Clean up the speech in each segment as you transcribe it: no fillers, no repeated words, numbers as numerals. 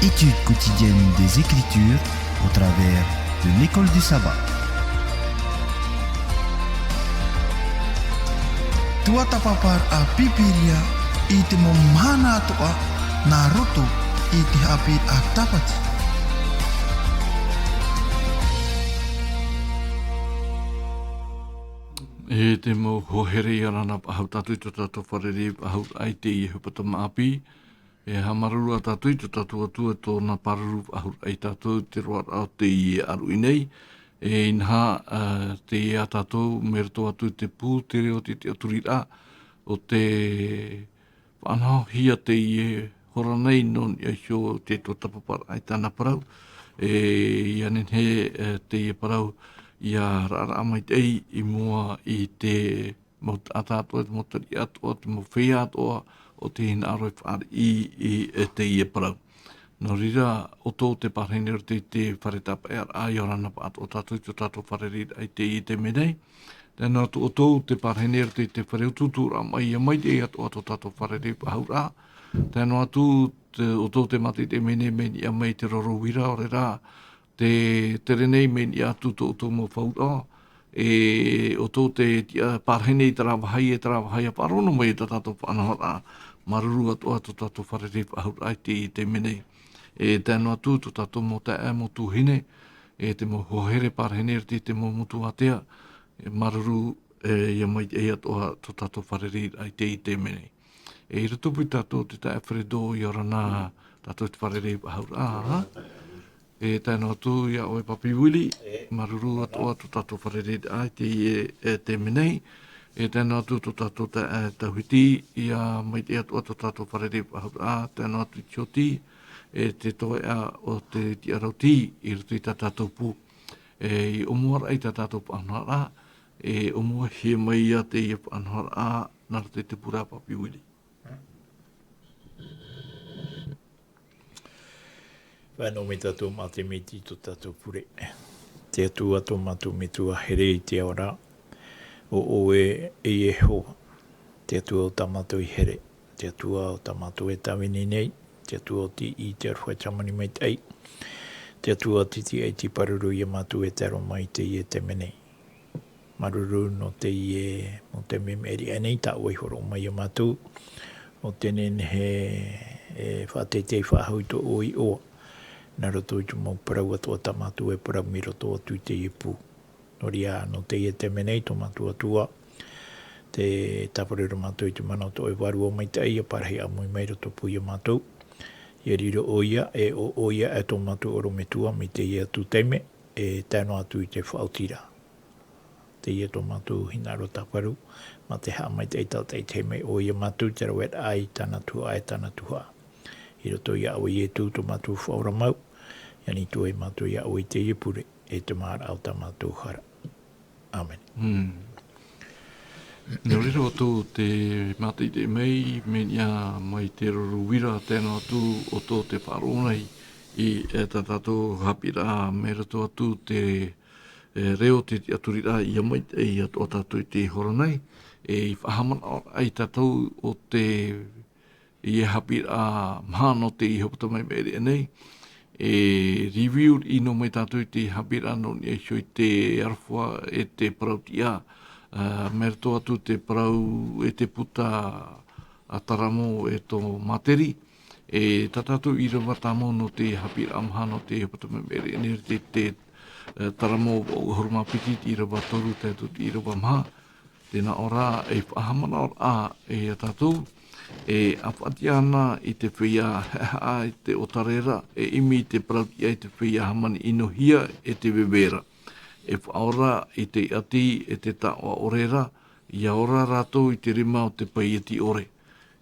Étude quotidienne des Écritures au travers de l'école du sabbat. Tua tapapar Haapiiraa i te momana atoa na roto i te Haapiiraa Sabati. E te mo hohere i arana pahau tatui to tato wharere pahau ai te i hupata maapi. E hamaruru a tatui to tato atua tōna paruru pahau ai tato te roa au te i aru inei. E inha te i a tato merto atu te pū te reo te aturira o te whanau hia te i hora nei non i xo te to tapapara ai tāna parau. E ianen he te i parau ia rara mai tei i mua i te mot atato te motari ato te mo whea ato o te hina aroi whaare i te i parau. No rira o tō te parhenero te wharetapa e ai orana pa ato o tato i to tato wharerira ai te i te menei. Tēnā o tō te parhenero te whareu tutura mai a mai te ato ato tato wharerira pa haura. Tēnā atu o tō te mati te menei meni a mai te roro wira o re rā. Te renei meni atu tō mo whaura. E o tō te parhenei tarawahai e tarawahai a parono mai ta tato whanahara. Maruru ato tato wharerira pa haura ai te i te menei. E tēnā atu to tato mo te mo tuhine. E te mo hohere parhenero te mo mutu atea. E maruru ia mai e atoa to tato wharerira ai te i te menei. E ira tupu tato te tae wharedo i orana tato te wharerira pa haura. E tēnā atu ia oe papi wili. Maruru atoa to tato wharerira ai te i te menei. E tēnā atu to tato te tauhiti ia mai te atoa to tato wharerira pa haura. Tēnā atu i tioti. E te toe a o te tiarauti i rutu i tātou pū. E i omuara ai tātou pānhara, e omua he mai a te i pānhara nara te pura papi wili. Whanau me tātou mā te meti to tātou pure. Te atu ato mātou me tua here i te ora, o e hoa. Te atu o tamatou i here, te atu o tamatou e tawini nei, te atua o ti i te arwhai tamani mai tei. Te atua o titi ai ti paruru i a mātu e tero mai te i e te menei. Maruru no te i e mo te memeri anei ta oi horo mai a mātu. O tenen he whātetei whāhau to oi oa. Nā roto i tu mau parau atua ta mātu e parau mi roto atu te i pū. Nori a no te i e te menei to mātu atua. Te taparuru mātu i tu mana to e waru o mai tei a parahi a mui mai roto pū i a mātu. Ia riro oia e o oia e tō matu oro me tua mi te ia tu teime e tēno atu i te whautira. Te ia tō matu hinaro taparu ma te haa mai te eitau te teime oia matu te rawet ai tāna tua ai tāna tua. I roto ia au i e tū tō matu whaura mau, yani tu e matu ia au i te iepure e te mahara au tā matu hara. Amen. Nō rira o tō te mati te mei, menia mai te roruwira tēnā atu o tō te wharonai i tātou Haapiiraa me rato atu te reo te aturira i a mai te i o tātou i te horanai. E i whahamana ai tātou o te i Haapiiraa mahano te i hopata mai meri anei. E review i no mai tātou i te Haapiiraa no ni e i te arwha e te parautia. Merto atu te parau e te puta a taramo e tō materi. E tatatu i rawa tamo no te Haapiiraa mahano te hopata mai meri anei te taramo o horumapiti i rawa toru te i rawa maha. Tēnā ora e whahamana ora e tātou. E awhati ana i te whia hea i te otarera. E imi te parautia i te whia hamani inohia e te wewera. E whaora i te ati e te taoa orera. Ia ora rātou i te rima o te paieti ore.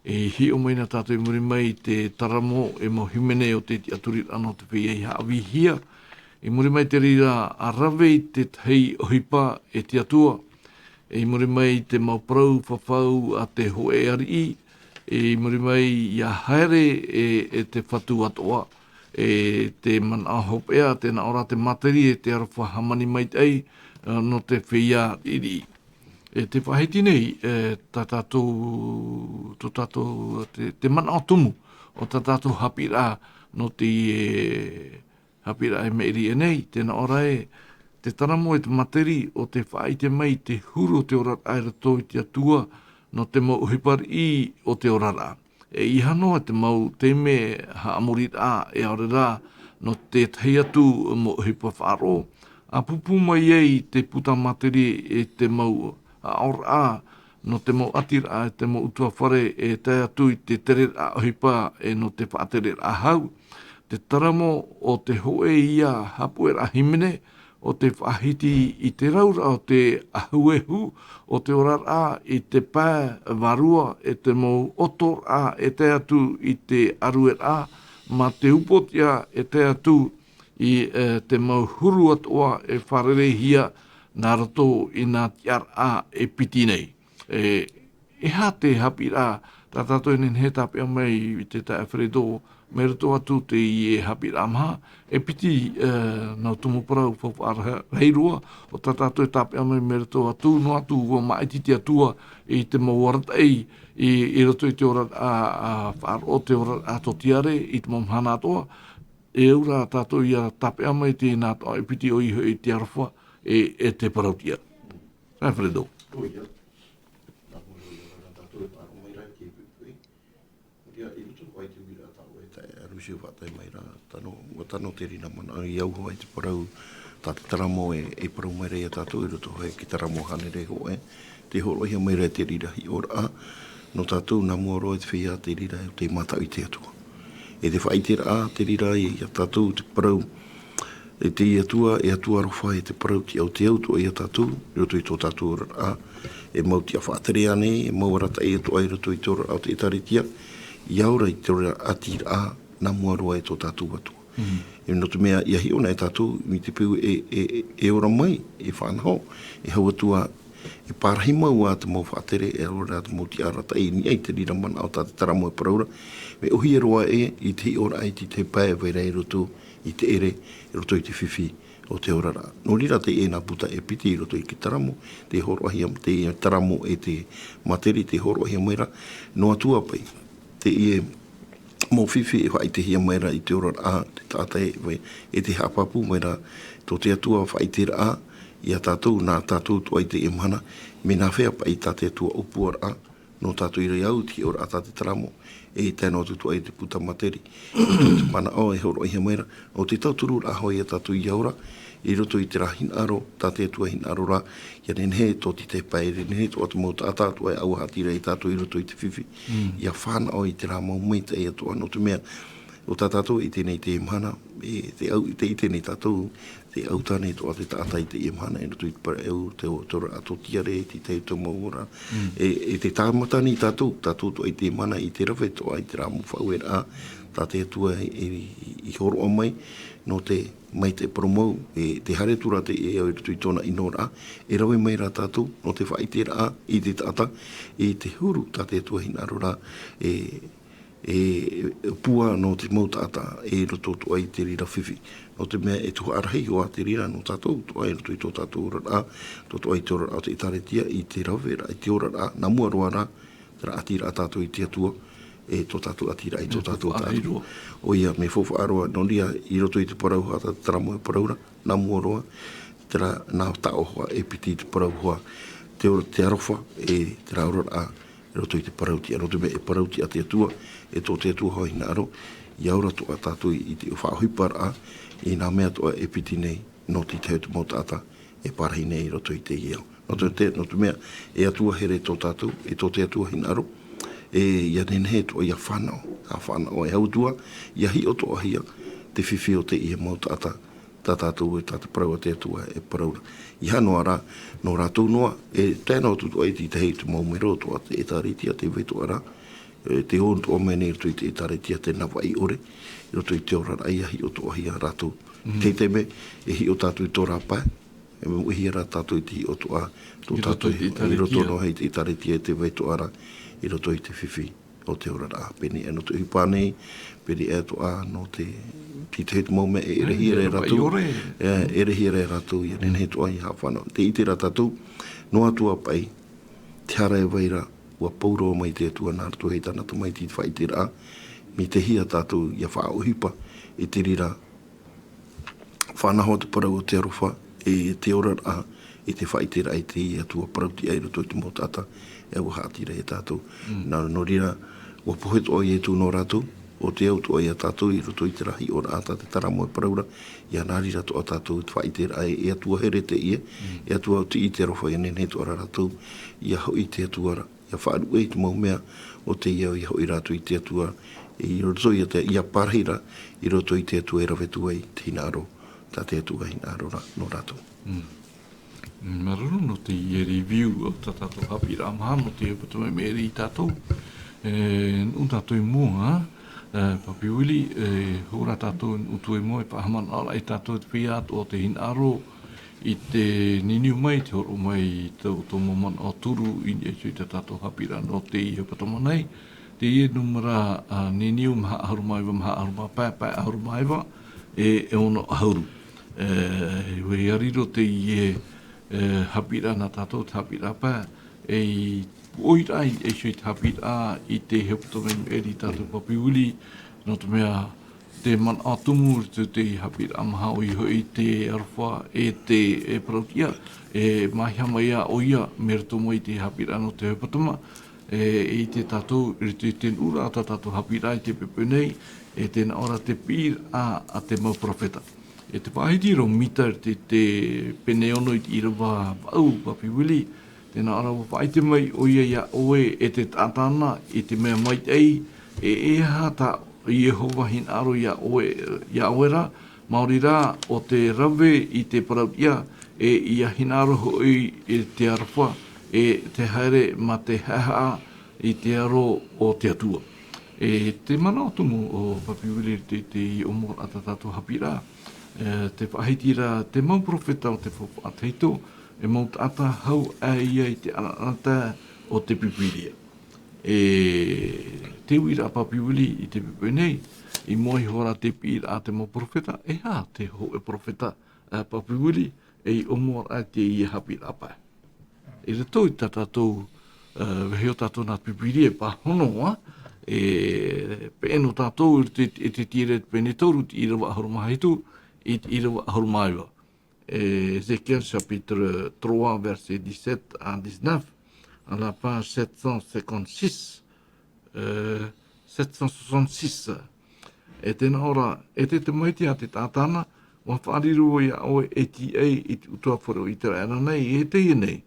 E hi o maina tātou i muri mai te taramo e mo himene o te aturira ano te whia i haawi hia. I muri mai te rira arawe i te tei ohipa e te atua. E muri mai te mauprau whawhau a te hoe ari. E muri mai ia haere e te whatu atoa. E te mana hopea, tēnā ora te materi e te arawha hamani mai tei no te whia iri. E te whahiti nei, te mana o tumu o tā tātou Haapiiraa no te Haapiiraa me iri e nei, tēnā ora te taramo e te materi o te whaite mai te huru o te ora aira tō i te atua no te mau uhipari I o te ora rā. E I hano te mau te me ha amori rā e aore rā no te tahi atu mo uhipa whāro. A pupu mai ei te puta materi e te mau a aora rā no te mau ati rā e te mau utua whare e te atu I te tere rā uhipa e no te whaatere rā hau. Te taramo o te hoe ia hapu e rahimene o te whahiti I te raura o te ahuehu o te ora rā I te pā varua e te mau oto rā e te atu I te arue rā ma te upotia e te atu I te mau huru atoa e wharerehia nā rato I nā tiar a e piti nei. E ha te Haapiiraa tā tātou nen he tāpea mai I te tae Fredo me rato atu te I e Haapiiraa maha, e piti nau tumuparau whawhara reirua, o tā tātou e tāpea mai me rato atu, no atu ua maititi atua I te mauaratai I rato I te ora a whaaro te ora a totiare I te mamhana atoa, e ura tātou ia tāpea mai te nā toa e piti o iho I te arawha e te parautia. Sai Fredo. Rusia whatai mai rā, tano te rina mana, I au hoa te parau, tā te taramo e parau mai rei a tātou, I roto hoi ki taramo hane rei hoa, te horohia mai rei te rira hi ora a, no tātou nā mua roa te whia te rira e te mata I te atua. E te whaite rā te rira I a tātou te parau, e te atua rofa e te parau ti au te auto I a tātou, I roto I tō tātou ora a, e mau ti a whaatere ane, e mau rata e atua I roto I tō au te etaritia, I aura I te ora ati rā, nā mua roa e tō tātou atua. E no te mea ia hi ona e tātou, mi te piu e ora mai, e whanau, e hau atua, e pārahi mau a te mau whaatere, e ora te mau ti arata e ni ei te rira mana o tā te taramo e paraura, me ohi e roa I te hi ora ai te pae vai rei roto I te ere, e roto I te whiwhi o te ora rā. No rira te e nā puta e piti I roto I ki taramo, te horoahia, te taramo e te materi, te horoahia maira, no atua pai, te I mō whiwhi e whai te hia maira I te ora a te tātai e te hapapu maira tō te atua whai te a I a tātou nā tātou tua I te e mana me nā whea pa I tāte atua upua a no tātou I rei au ti ora a tāte taramo e tēnā tutua I te puta materi te mana o e horo I hia maira o te tauturu a hoi a tātou I aura I roto I te ra hinaro, tāte atua hinaro rā, ia nenhe tō ti te pae, nenhe tō atu mau tātua e au hatira I tātou I roto I te whiwhi. Ia whāna o I te rā mau meita e atua, no te mea, o tā tātou I tēnei te imhana, te I tēnei tātou, te au tāne tō a te tātai te imhana, e roto I te para eu, te tora ato tiare, te te tō maura, e te tāmatani tātou tō I te imhana, I te rawhe tō I te rā mau whau e rā, tāte atua I horo o mai, no te mai te promou, te hare tura te e au I tōna ino rā, e rawe mai rā tātou, no te whaite rā, I te tāta, e te huru tāte atua hinaro rā, pua no te mau tāta, e roto tō ai te rira whiwhi. No te mea e tuha arahi o a te rira no tātou, tō ai roto I tō tātou ora rā, tō ai te ora rā o te itaretia, I te rawe rā, I te ora rā, nā mua roa rā, te rā ati rā tātou I te atua, e tō tātou atira I tō tātou tātou. O ia, me fofa aroa, no ria I roto I te parau hoa, tā taramo e paraura, nā mua roa, te rā nā tao hoa, e piti te parau hoa, te ora te arofa, e te rā ora a, e roto I te parauti, e roto me e parauti a te atua, e tō te atua hoi nā aro, I aura tō a tātou I te whaahupar a, I nā mea tō e piti nei, no te teo te mau tāta, e parahi nei I roto I te iau. No te mea, e atua here tō tātou, e tō te atua hina aro, e ia nenhe tō ia whanau, e hautua, ia hi o tō ahia, te whiwhi o te ia mau tāta, tā tātou e tāta parau a te atua e paraura. I hanoa rā, no rātou noa, e tēnā o tutu aiti te hei tu mau mero tō a te etaritia, te vetu ara, te hon tō mene I te etaritia te nawa I ore, I roto I te ora rā, ia hi o tō ahia rātou. Te teme, e hi o tātou I tō rā pae, e mo ihi rā tātou I te hi o tō a, tō tātou I roto no hei te etaritia te vetu ara, I roto I te whiwhi o te ora rā. Peni e no te hupānei, peni e to a no te te mau me e rehi re ratu. E rehi re ratu, ia nenhe to ai hawhana. Te ite rā tātou, no atua pai, te hara e waira, ua pauro mai te atua nā ratu hei tāna tamai ti whai te rā, mi te hia tātou ia whaohipa e te rira whanaho te parau o te arofa e te ora a e te whaitera e te ia tua parauti ai roto i te motata e au hātira e tātou. Nā no rira wa pohet o i e tū no rātou o te au tu ai a tātou i roto i te rahi o rāta te taramo e paraura ia nā rira to a tātou te whaitera ai e atua here te ia e atua te i te arofa e nene to ara rātou ia hoi te atuara ia whaaru e te maumea o te iau ia hoi rātou i te atua i roto i te ia parahira i roto i te atua e rawetu ai te hinaro tā te atua hinaro no rātou. Maruru no te review o tātou Haapiiraa maha no te upatumai meri i tātou. Un tātou i mua, papi wili, hora tātou utu e moe pahaman ala i tātou te whiat o te hinaro i te niniu mai, te horo mai i tau moman o turu i esu i te tātou Haapiiraa no te i upatumai. Te ie numera niniu maha ahurumaiwa pāpai ahurumaiwa e ono ahuru. Wei ariro te ie Haapiiraa na tātou te Haapiiraa pā e oirai e sui te Haapiiraa i te heuputamai eri tātou papi uli no te mea te man atumu te Haapiiraa maha o iho i te arwha e te parautia e mahihama ia o ia meritomo i te Haapiiraa no te heuputama i te tātou i te ura a tātou Haapiiraa i te pepenei e tēnā ora te pīr a te mau profeta. E te pāhitiro mita te peneono i te irawa au papi wili, tēnā ara whaite mai o ia oe e te tātana i te mea mai ei, e eha ta Yehova hin aro ia oe ra, maori rā o te rawe i te parautia, e ia hin aro hoi i te arwha, e te haere ma te haha i te aro o te atua. E te mana otumu o papi wili te omor a tātou Haapiiraa, te whahitira te mau profeta o te whaateito e mau tata hau a ia i te anata o te pipiria. E te uira papi wili i te pipenei i mohi hora te pira a te mau profeta e ha te ho e profeta papi wili e i omor a te i Haapiiraa pai. E rato i tātou weheo tātou nā pipiria pa honoa e pe eno tātou i te tire pene toru ti irawa ahurumahaitu i irawa ahurumaiwa. Ézéchiel chapitre 3 verset 17 à 19 à la page 756 766 e tēnā ora e te maiti a te tātana wa whaariru ia oe e ti ei i te utua wharo i te raena nei e te nei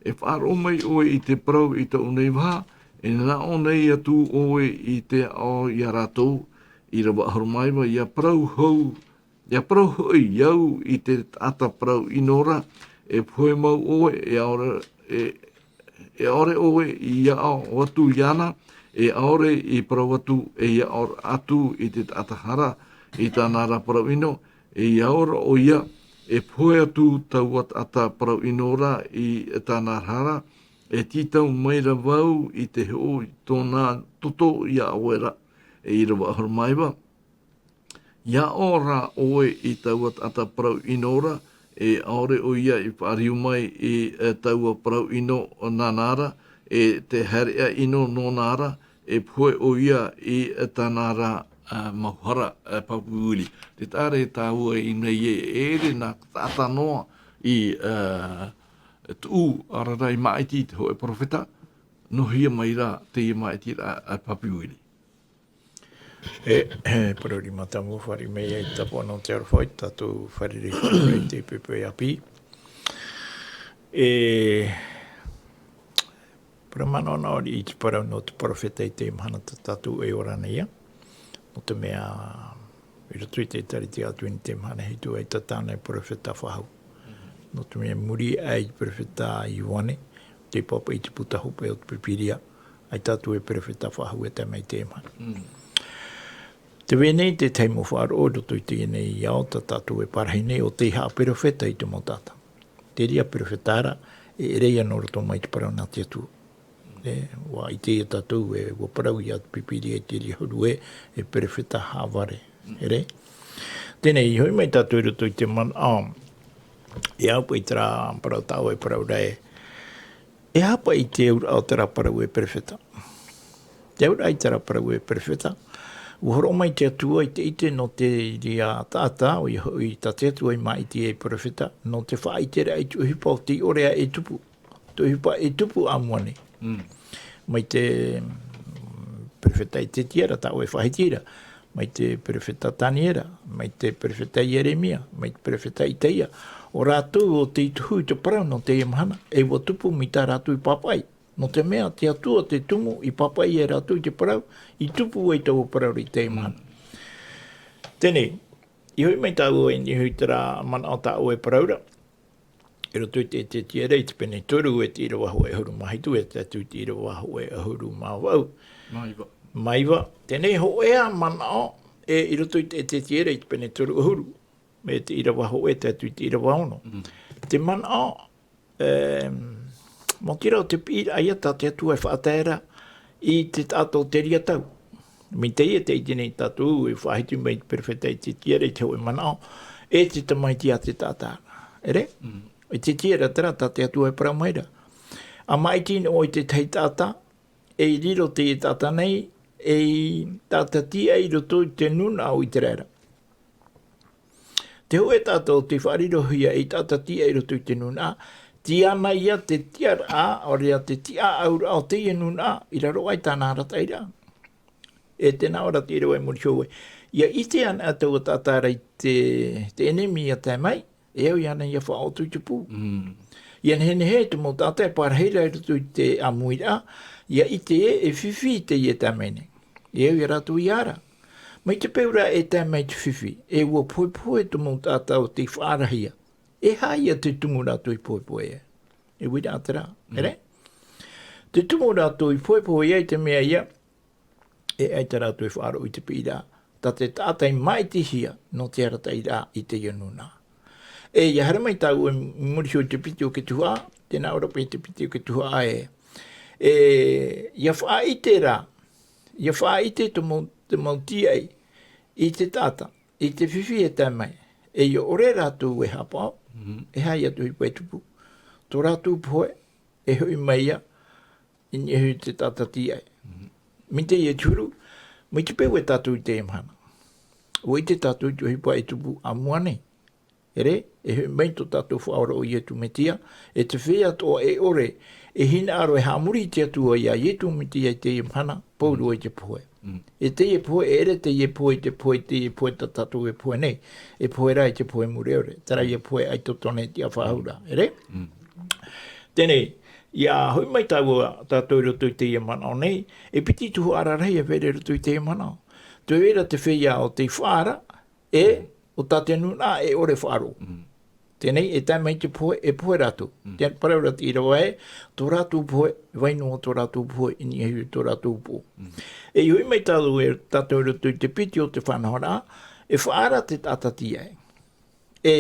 e whaaro mai oe i te prau i te unei waha e nā o nei atu oe i te ao i a rātou i rawa ahurumaiwa ia prau hou ia prau hoi iau i te ata prau inora e pue mau oe e aore oe i ao atu iana e aore i prau atu e ia aore atu i te atahara i tā nara prau ino e ia aore o ia e pue atu tau ata prau inora i tā nara e titau maira vau i te heo i tōna toto ia awera e i rawa ahurumaiwa. Ia ora oe i taua ata parau inora, e aore o ia i whaariu mai i taua parau ino o nānara, e te harea ino no nāra, e pue o ia i tā nāra mahuara papuuri. Te tāre tāua i nei e ere nā tāta noa i tū ararai maiti te hoe profeta, no hia mai rā te ia maiti a papuuri. Parori matamu whari mei ai tapo anō te arwhai, tātou whariri wharei te pepe api. Paramana ona ori i te parau no te profeta i te mahana tātou e orana ia. No te mea, i roto i te tari te atu ni te mahana hitu ai tātāna i profeta whahau. No te mea muri ai profeta i wane, te papa i te putahupe o te pipiria, ai tātou e profeta whahau e te mai te mahana. Te wenei te teimo whaaro o roto i te nei iau ta tātou e parahine o te haa perofeta i te motata. Te ria perofetara e reia no roto mai te parau nā te atu. Wa i te tātou e wa parau i atu pipiri e te ria huru e perofeta haa ware. Ere? Tēnei i hoi mai tātou roto i te man e hapa i tera parau tāu e parau rai. E hapa i te ura o tera parau e perofeta. Te ura i tera parau e perofeta. Uhoro mai te atua i te ite no te ria tata o i ta te atua i mai te e profeta no te wha i te rea i tu hipa o te orea e tupu. Tu hipa e tupu a muane. Mai te profeta i te tiara ta o e whahitira. Mai te profeta Taniera, mai te profeta Jeremia, mai te profeta Iteia. O rātou o te ituhu i te parau no te imahana, e wa tupu mi tā rātou i papai. No te mea, te atua, te tumu, i papai e rātou i te parau, i tupu e tau o parau i te imahana. Tēnei, i hui mai tāu e ni hui te rā mana o tāu e paraura, e roto i te tiere, i te pene toru e te ira waho e huru mahitu, e te atu te ira waho e huru mawau. Maiwa, tēnei ho ea mana o, e i roto i te tiere, i te pene toru e huru, me te ira waho e te atu te ira wahono. Te mana o, mo tira o te pira aiata te atu e whaatera i te tātou te ria tau. Mi te ia te iti nei tātou e whahitu mai te perfeta i te tiere i te hoe mana o, e te tamaiti a te tātāna. Ere? I te tiere tera tā te atu e paramaira. A maitini o i te tei tātā, e i riro te i tātā nei, e i tātā tia i roto i te nuna o i te rera. Te hoe tātou te whariro huia i tātā tia i roto i te nuna, tia ana ia te tia a, o rea te tia aura o te nuna, i raro ai tāna rataira. E tēnā ora te iro e muri showe. Ia i te ana atou o tātāra i te enemi a te mai, e au i ana ia whaotu i te pū. Ia hene he te mo tātai parheira i roto i te amuira, ia i te e whiwhi te i e tā mene. E au i ratu i ara. Mai te peura e tā mai te whiwhi, e ua poe te mo tātau te whaarahia. E haia te tumu rātou i poe e. E wira atara, ere? Te tumu rātou i poe e te mea ia, e ai te rātou i whaaro i te pira, ta te tātai mai te hia, no te aratai rā i te ianuna. E ia hara mai tau e muri o te piti o ke tuha, tēnā ora pe te piti o ke tuha e. Ia whaite rā, ia whaite te mautia i te tata, i te whiwhi e tā mai. E ia ore rātou e hapao, e hai atu i pai tupu. Tō rātou poe, e hui mai ia, i ni hui te tata tia e. Mi te ia turu, mi te peu e tātou i te emhana. O i te tātou i hui pai tupu a muane. Ere, e hui mai tō tātou whaora o ietu me tia, e te whea tō e ore, e hina aro e hamuri te atua ia ietu me tia i te emhana, pauru i te poe. E te e poe, ere te e poe, te e poe ta tātou e poe nei, e poe rai te poe muri ore, tara e poe ai totone tia whahaura, ere? Tēnei, ia hui mai tātou roto i te ia mana o nei, e piti tuhu ararai e vere roto i te ia mana o. Te vera te whea o te whaara, e o tate nuna e ore whaaro. Tēnei, e tai mai te poe, e poe rātou. Tēnei paraura te irawa e, tō rātou poe, waino o tō rātou poe, ini e hui tō rātou poe. E hui mai tātou roto i te piti o te whanahora, e whaara te tātatia e. E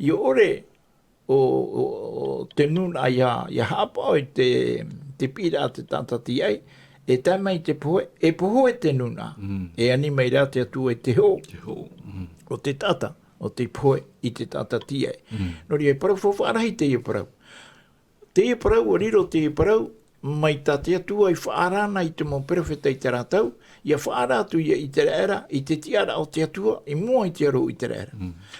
i ore o te nuna ia hapa o te pira te tātatia e, e tai mai te poe, e poho e te nuna. E ani mai rā te atu e te ho. O te tata. O te poe i te tātatia e. Nori e parau whawharahi te e parau. Te e parau, o riro te e parau, mai tā te atua i whaarana i te mo perfeta i te rātau, ia whaara atu ia i te rāera, i te tiara o te atua, i mua i te aro i te rāera.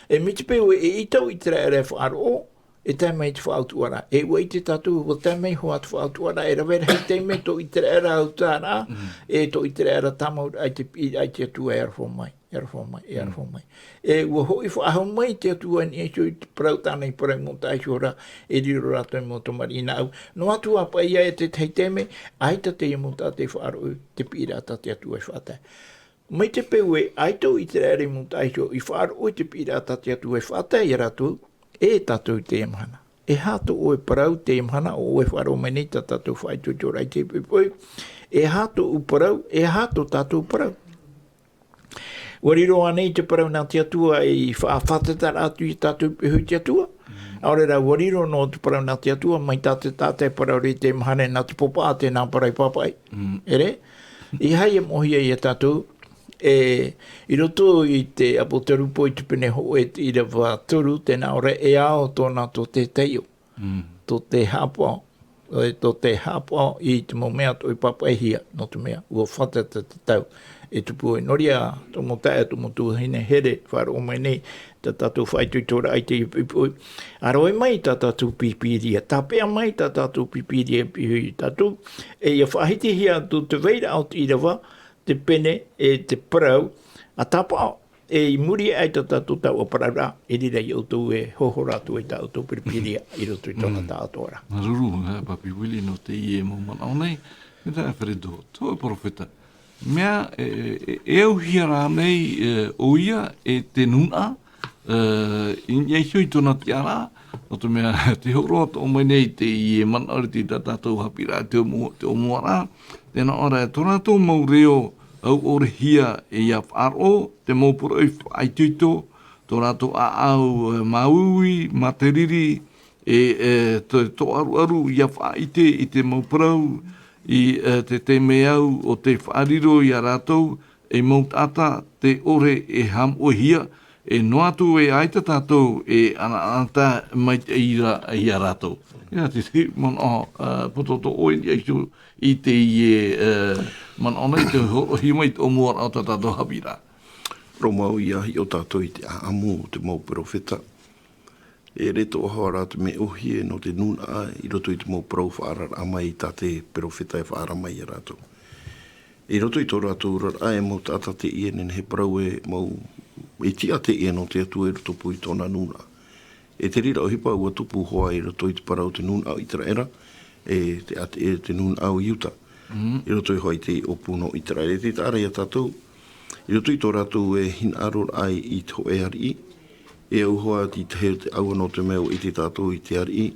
E me te peo e i tau i te rāera e whaaro o, e tai mai te whaautuara. E ua i te tātou, o tai mai hoa te whaautuara, e rawera hei te me to i te rāera au tāra, e to i te rāera tamaur ai te atua e arwho mai. E ua hoi whaahau mai te atua ni e so i te parau tāna i parau mō taishora e riro rātou mō tomari ina au. No atua pa ia e te teiteme, aita te mō tātei whaaro te pira ta te atua i whaatai. Mai te peu e aito i te rāre mō taisho i whaaro te pira ta te atua i whaatai i rātou, e tātou te emhana. E hato o e parau te emhana o e whaaro mai nei ta tātou whaitu jorai te pepoi. E hato u parau, e hato tātou parau. Wariro anei te parau nā te atua i whaatatara atu i tātou pehu te atua. Aurera, wariro no te parau nā te atua, mai tātai parau re te mahane nā te popa te nā parai papai. Ere? I hai e mohia i a tātou, i roto i te apo te rupo i te pene ho e te ira wā turu, tēnā ora e ao tōna tō te teio, tō te hapa, tō te hapa I te mo mea tō I papahia no te mea, ua whatata te tau. E tupu e noria, tō mo tae, tō mo tuhine here, whara o mai nei, ta tātou whaitui tōra ai te ipipui. Aroe mai ta tātou pipiria, tā pēr mai ta tātou pipiria pihui tātou. E ia whahiti hia tō te veira au te irawa, te pene e te parau, a tāpao. E I muri ai ta tātou tau a parara, e rira I autou e hohoratu e ta autou pipiria, I roto I tōna tātou ora. Maruru, papi wili no te I e mo manao nei, me tā e wharedo, tō e profeta. Mea, e au hiara nei o ia e te nuna, I hioi tōna te ara, o te mea te horoa tō mai nei te I e manao te tātou Haapiiraa te omoara, tēnā ora e tōna tō mau reo au ore hia e ia wharo, te maupura I whaituito, tō rātou a au maui, materiri, e tō aru ia whaite I te maupurau, I te me au o te whaariro I a rātou, e mautata te ore e ham o hia, e noatu e aita tātou e anaata mai te ira I a rātou. Ia te mana pototo o I te I mana nei te hi mai te omuar au tātou Haapiiraa. Romau ia hi o tātou I te aamu te mau profeta. E reto o hawa rātu me ohie no te nuna I roto I te mau prau whaarar amai tā te profeta e whaara mai a rātou. E roto I tō rātou rar e mau tāta te ien he prau e mau e tia te ien o te atu e roto pui tōna nuna. E te rira o hipa ua tupu hoa I roto I te parau te nuna au I Teraera e te nuna au Iuta. I roto I hoa I te opuno I Teraera. E te tāra ia tātou. I roto I tō rātou e hin aror ai I tō e hari e au hoa ti te au no te meo I te tātou I te hari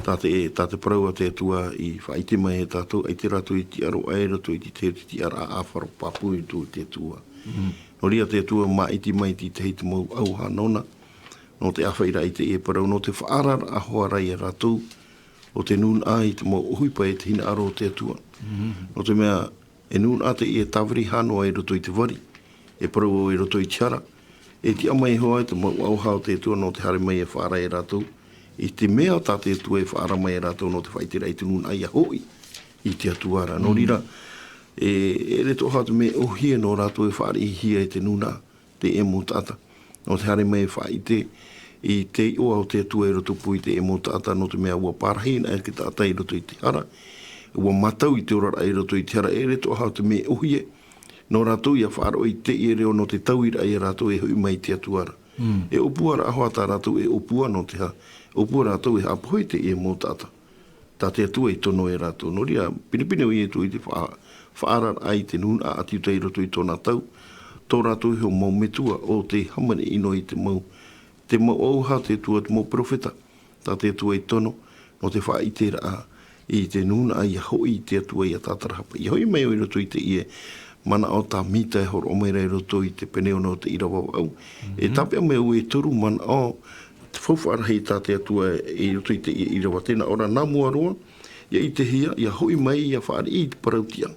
tā te parau a te atua I whaite mai e tātou ai te rātou I te aro ai roto I te ti ara a wharo papu I tō te atua. No ria te atua ma iti mai ti te heite mau au hanona no te awhaira I te e parau no te whaarar a hoa rai a rātou o te nun a I te mau uhipa e te hina aro te atua. No te mea e nun a te e tawri hanoa I roto I te wari e parau I roto I tiara e ti amai hoa te mau au hao te atua no te hare mai e whaara e rātou I te mea tā te atua e whaara mai e rātou no te whaitera I te nun ai a hoi I te atuara. No rira e reto hao te me ohia no rātou e whaara I hia e te nuna te emo tata no te hare mai e whaite I te o au te atua e roto pui te emo tata no te mea ua parahina e ki tata I roto I te hara ua matau I te orara I roto I te hara e reto hao te me ohia no rātou ia whaaro I te I reo no te tauira I rātou e hui mai te atuara. E opuara ahoa tā rātou e opua no te ha. Opua rātou e hapoi te e mō tāta. Tā te atua I tono e rātou. No ria, pinipine o I e tu I te whaarar ai te nuna a ati utai roto I tōna tau. Tō rātou heo mau metua o te hamane ino I te mau. Te mau auha te tua te mau profeta. Tā te atua I tono no te whaitera a I te nuna a I hoi te atua I a tātarahapa. I hoi mai o I roto I te ie. Mana o tā mita e horo o mai rei roto I te peneo no te irawa au. E tapia me ue turu mana o te whauwhara hei tā te atua I roto I te irawa tēnā ora nā mua roa. Ia I te hia, ia hoi mai ia whaari I te parautia.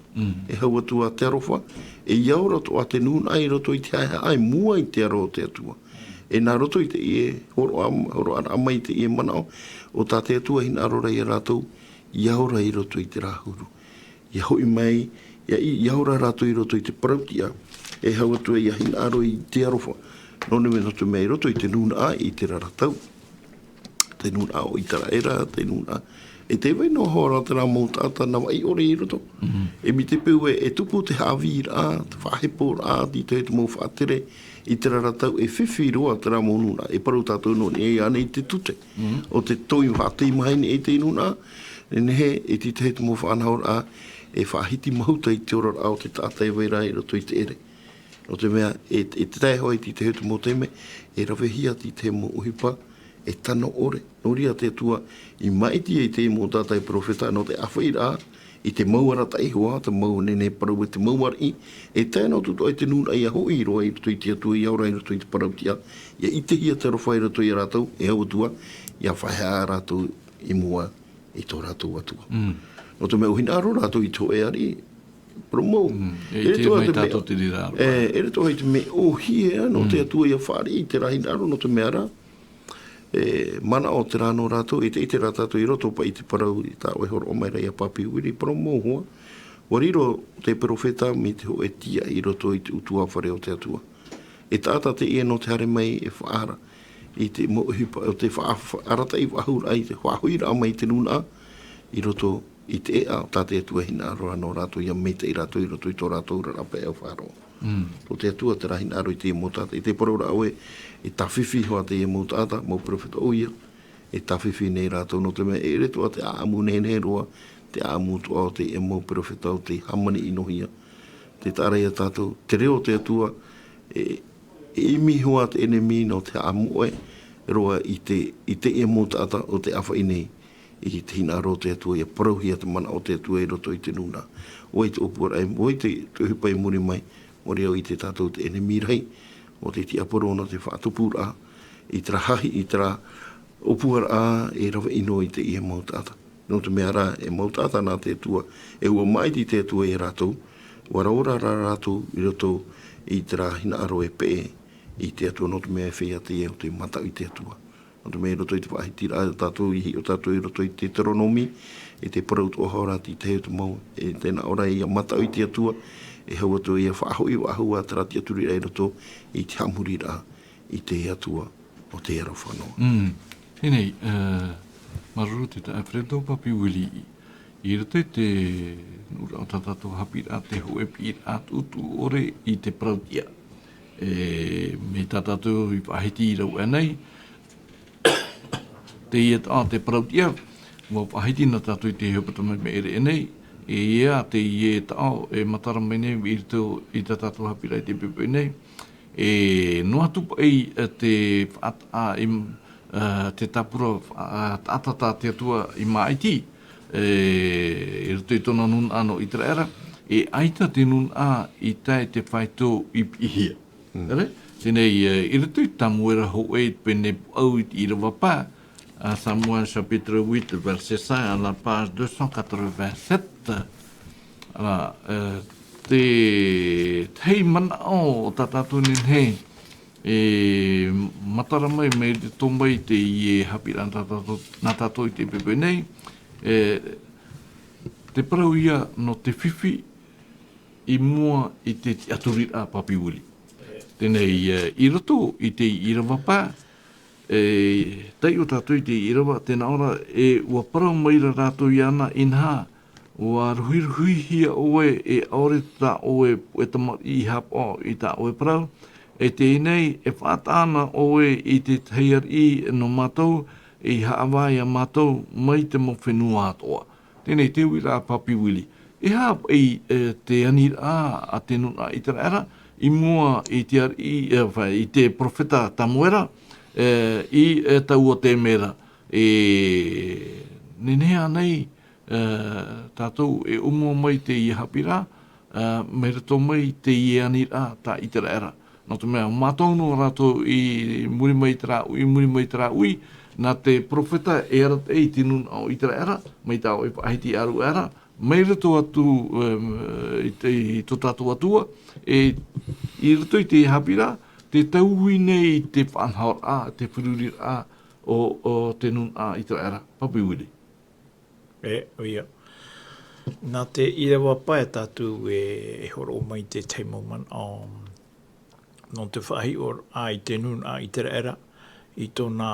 E hau atua te arofa. E iau roto a te nuna ai roto I te hae ai mua I te aro te atua. E nā roto I te ie, horo ara amai te ie mana o tā te atua hina arora I rātou. Iau ra I roto I te rāhuru. Ia hoi mai ia ora rātou I roto I te parautia, e hau atua ia hina aro I te arofa. Nōne me noto mea I roto I te nuna a I te raratau. Te nuna a o I Teraera, te nuna. E te wai no hora te rā mō tāta na wai ore I roto. E mi te peu e tupu te Haapiiraa, te whahepo rā, ti te mō whaatere, I te raratau e whiwhi roa te rā mō nuna. E parau tātou nōne e ane I te tute. O te toi whaatei mahaini e te nuna. E nehe e ti te mō whanhaur a e whahiti mahuta I te oror au te tātai weira I roto I te ere. O te mea, e te tai hoi ti te hetu mō teme, e rawe hia ti te mō uhipa, e tano ore. No ria te atua, I maiti e te mō tātai profeta, no te awhaira I te mauara tai hoa, te mau nene parau e te mauara I, e tēnā tuto ai te nuna I a hoi roa I roto I te atua, I aura I roto I te parautia, ia I te hia te rowhai roto I rātou, e hau atua, ia whahea rātou I mua I tō rātou atua. No te mea uhina aro rātou I tō e ari, promo. E te mai tātou te rira. E re tō hei te me ohie, no te atua ia whaari I te rahina aro, no te mea rā. mana o te rāno rātou, i te rātou i roto pa i te parau i tā oe horo o mai rei a papi uiri, pero mōhua. Wariro te profeta mi te ho e tia i roto i te utua whare o te atua. E tāta te ia no te hare mai e whaara, i te mohipa o te whaarata i wahura ai te whahuira mai te nuna, i roto i te ea o tāte atua hina aroa no rātou ia me te i rātou i roto i tō rātou rarape au wharo. O te atua te rahina aro i te mo tāta, i te paraura aue, e tawhiwhi hoa te e mo tāta, mo profeta oia, e tawhiwhi nei rātou no te mea, e reto a te aamu nei roa, te aamu toa o te e mo profeta o te hamani inohia, te tārai a tātou, te reo te atua, e imi hoa te enemi no te aamu oe, roa i te e mo tāta o te awha inei, i te hina aro te atua, i a parauhia te mana o te atua i roto i te nuna. Oi te opua rai, oi te hupai muri mai, mori au i te tātou te enemi rai, o te tiaporo no te whaatupura, i tra hahi, i tra opua a e rawa ino i te ia mau tāta. No te mea rā, e mau tāta nā te atua, e ua mai ti te atua e rātou, waraora rā rātou i roto i tra hina aro e pe i te atua, no te mea e whea te e o te mata i te atua. No te mea i roto i te whahiti rā, o tātou i roto i te teronomi, e te paraut o haora ti te heo te mau, e tēnā ora i a mata i te atua, e hau atu i a whaahui o ahua tarati aturi rei roto i te hamuri rā, i te atua o te ero whanoa. Hei, maruru te Alfredo papi wili i roto i te nura o tatato Haapiiraa te hoe pi at utu ore i te prautia. Me tatato i pahiti i rau anei, te iet a te prautia, wa pahiti na tato i te heopatama me ere enei, e ia te ie tao e matara mai nei i tatato Haapiiraa i te pepe nei, e noa tupa ei te whaata te tapura atata te atua i maiti, e roto i tona nun ano i traera, e aita te nun a i tae te whaitō i pihia. Tēnei, i roto i tamuera ho e pene au i rawa pā, Samuel chapitre 8, verset 5, à la page 287. Alors, te hei mana o tatatu nin hei, e matara mai me te tombai te i e Haapiiraa nā tātou i te pepe nei, te parau ia no te whiwhi i mua i te aturira papi wili. Tēnei, i roto i te irawa pā, tei o tātou i te irawa, tēnā ora e ua parau maira rātou i ana inha, ua ruhi hia oe e aore tā oe e tamar i hapa i tā oe parau, e tēnei e whātāna oe i te heiar i no mātou, e haawai a mātou mai te mo whenua atoa. Tēnei te ui rā papi wili. E hap i te anira a te nuna i te raera, i mua i te profeta tamuera, i tau o te mera. Nenea nei, tātou e umua mai te i Haapiiraa, me rato mai te i anira tā i te raera. No te mea, mātou no rātou i muri mai tera ui, nā te profeta e arat e te nun au i tera era, mai tāo e pahiti aru era, mai rato atu i to tātou atua, i rato i te Haapiiraa, te tauhui nei te whanhaor a, te whirurir a o te nun a i tera era. Papi wiri. Oia. Nā te irewa pae tātou e horo o mai te teimo man no te whahi o a i te nun a i te era, i tōna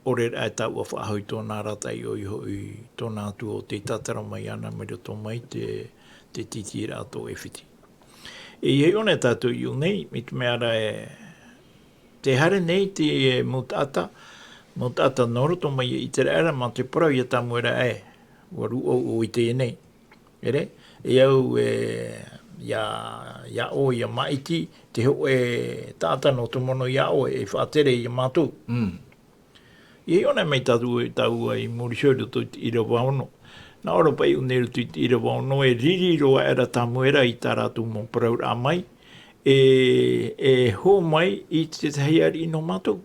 orera e tau a whahau i tōna rata i oiho i tōna atu o te tatara mai ana me roto mai te titi rato e whiti. E hei one tātou i o nei, mi te mea ra te hare nei te mutata noroto mai i te era, ma te parau i a tamuera waru o i te nei. Ere? E au ia o ia maiti, te ho tāta no te mono ia o e whaatere i mātou. I ona mei tau i Mauritius to i rawa ono. Nā ora pai uneru tu i rawa ono e riri roa era tamuera i tā rātou mō parau rā mai, e ho mai i te heiari no mātou.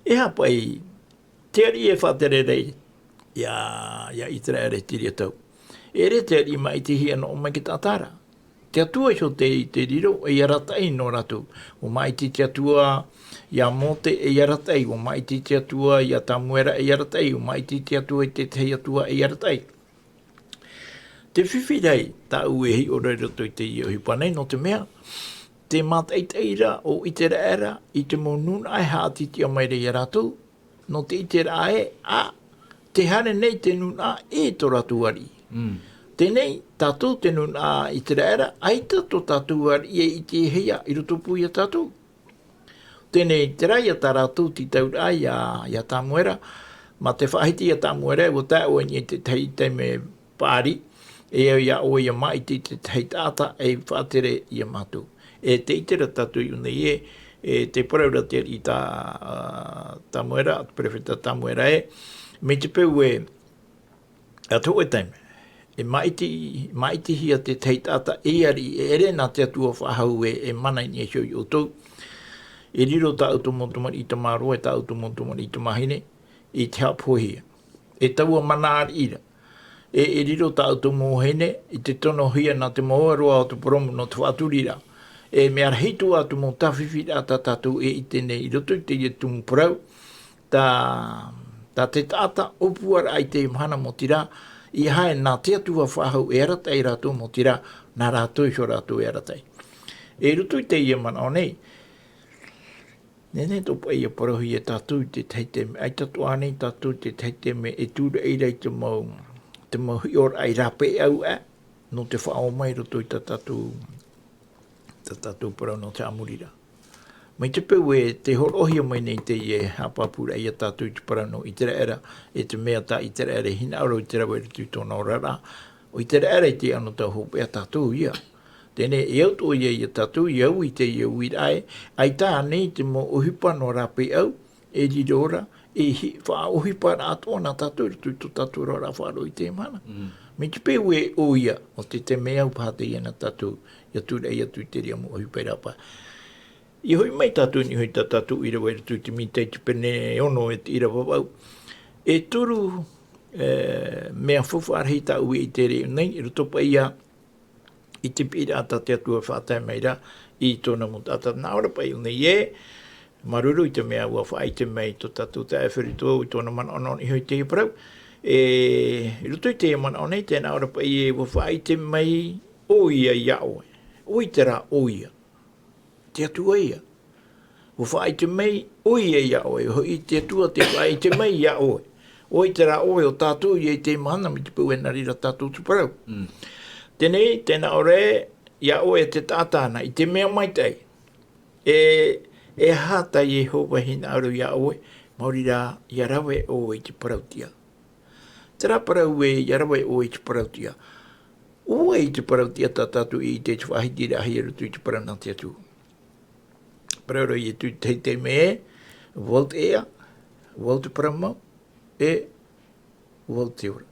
E hapai, te ari e whaatere rei, ia i te ere tiri atau. E re te ari mai te hia no mai ki tātara. Te atua iso te riro e aratai no ratu. O maiti te atua ia mote e aratai. O maiti te atua ia tamuera e aratai. O maiti te atua i te tei atua e aratai. Te whiwhirei ta uehi o reiro toi te i ohi panei no te mea. Te mataiteira o itera era i te monuna ai haati tia mai rei ratu. No te itera ae a te hane nei te nuna e to ratu ari. Tenei, tātou te nuna i te era, aita to tātou ari e i te heia i roto pui a tātou. Tenei, te rai a tā rātou ti taura ai a tā muera, ma te whahiti a tā muera, o tā o ni te tei te me pāri, e au ia o ia mai te tei tāta e whātere i a mātou. E te itera tātou i unei te paraura te i tā muera, prefeta tā muera me te peu a tō e taime. E maiti hia te teitata e ari e ere nā te atua whahau e mana ni e shio i o tau. E riro tā automontumari i te māroa e tā automontumari i te mahine i te hapohia. E taua mana ari ira. E riro tā automohene i te tono hia nā te moaroa o te poromu no te whaturira. E mea hitu atu mo tawhiwhira tā tātou e i tēnei i roto i te i tumu porau. Tā te tāta opuara ai te imhana mo tira i hae nā te atua whahau e aratai rātou mo tira, nā rātou i rātou e aratai. E rutu i te ia mana o nei, nene topa ia parahi e tātou te teiteme, ai tatu anei tātou te teiteme e tūra e rei te mau hior ai rape au no te whao mai rutu i tātou parau no te amurira. Mai te peu e te horohia mai nei te e hapapura i a tātou te parano i tera era e te mea tā i tera era hina aro i tera wera tui tōna orara. O i tera era i te anu tau hope a tātou ia. Tēne e au tō ia i a tātou i au i te i au i rai. Ai tā nei te mo ohipa no rape au e rirora e wha ohipa rā tōna tātou i tui tō tātou rara wharo i te mana. Mai te peu e o ia o te mea au pāte i ana tātou i a tūra i a tui te ria mo ohipa i rapa. I hoi mai tātou ni hoi tātou ira wera tui te mitei te pene ono e te ira wawau. E turu mea whawharhi tā ue i te reo nei, i rotopa ia i te pira ata te atua whātai meira i tōna mo tātou nāora pai o nei e, maruru i te mea ua whai te mei tō tātou tā e whiritua i tōna mana ono i hoi te parau. I roto i te mana o nei, te nāora pai e ua whai te mei o ia ia oe. O i te rā o ia. Te atua ia. O whai te mei, oi e ia oe, i te atua te whai te mei ia oe. Oi te rā oe o tātou i te mana mi te pau e narira tātou tu parau. Tenei, tēnā ore, ia oe te tātāna, i te mea mai tei. E hata i e hova hina aru ia oe, mauri rā, ia rawe oe i te parautia. Te rā parau e, ia rawe oe i te parautia. Oe i te parautia tātou i te whahitira hi aru tu i te parau nā te atua. Pararo i tu te me volt ea, volt paramau, e volt te ora.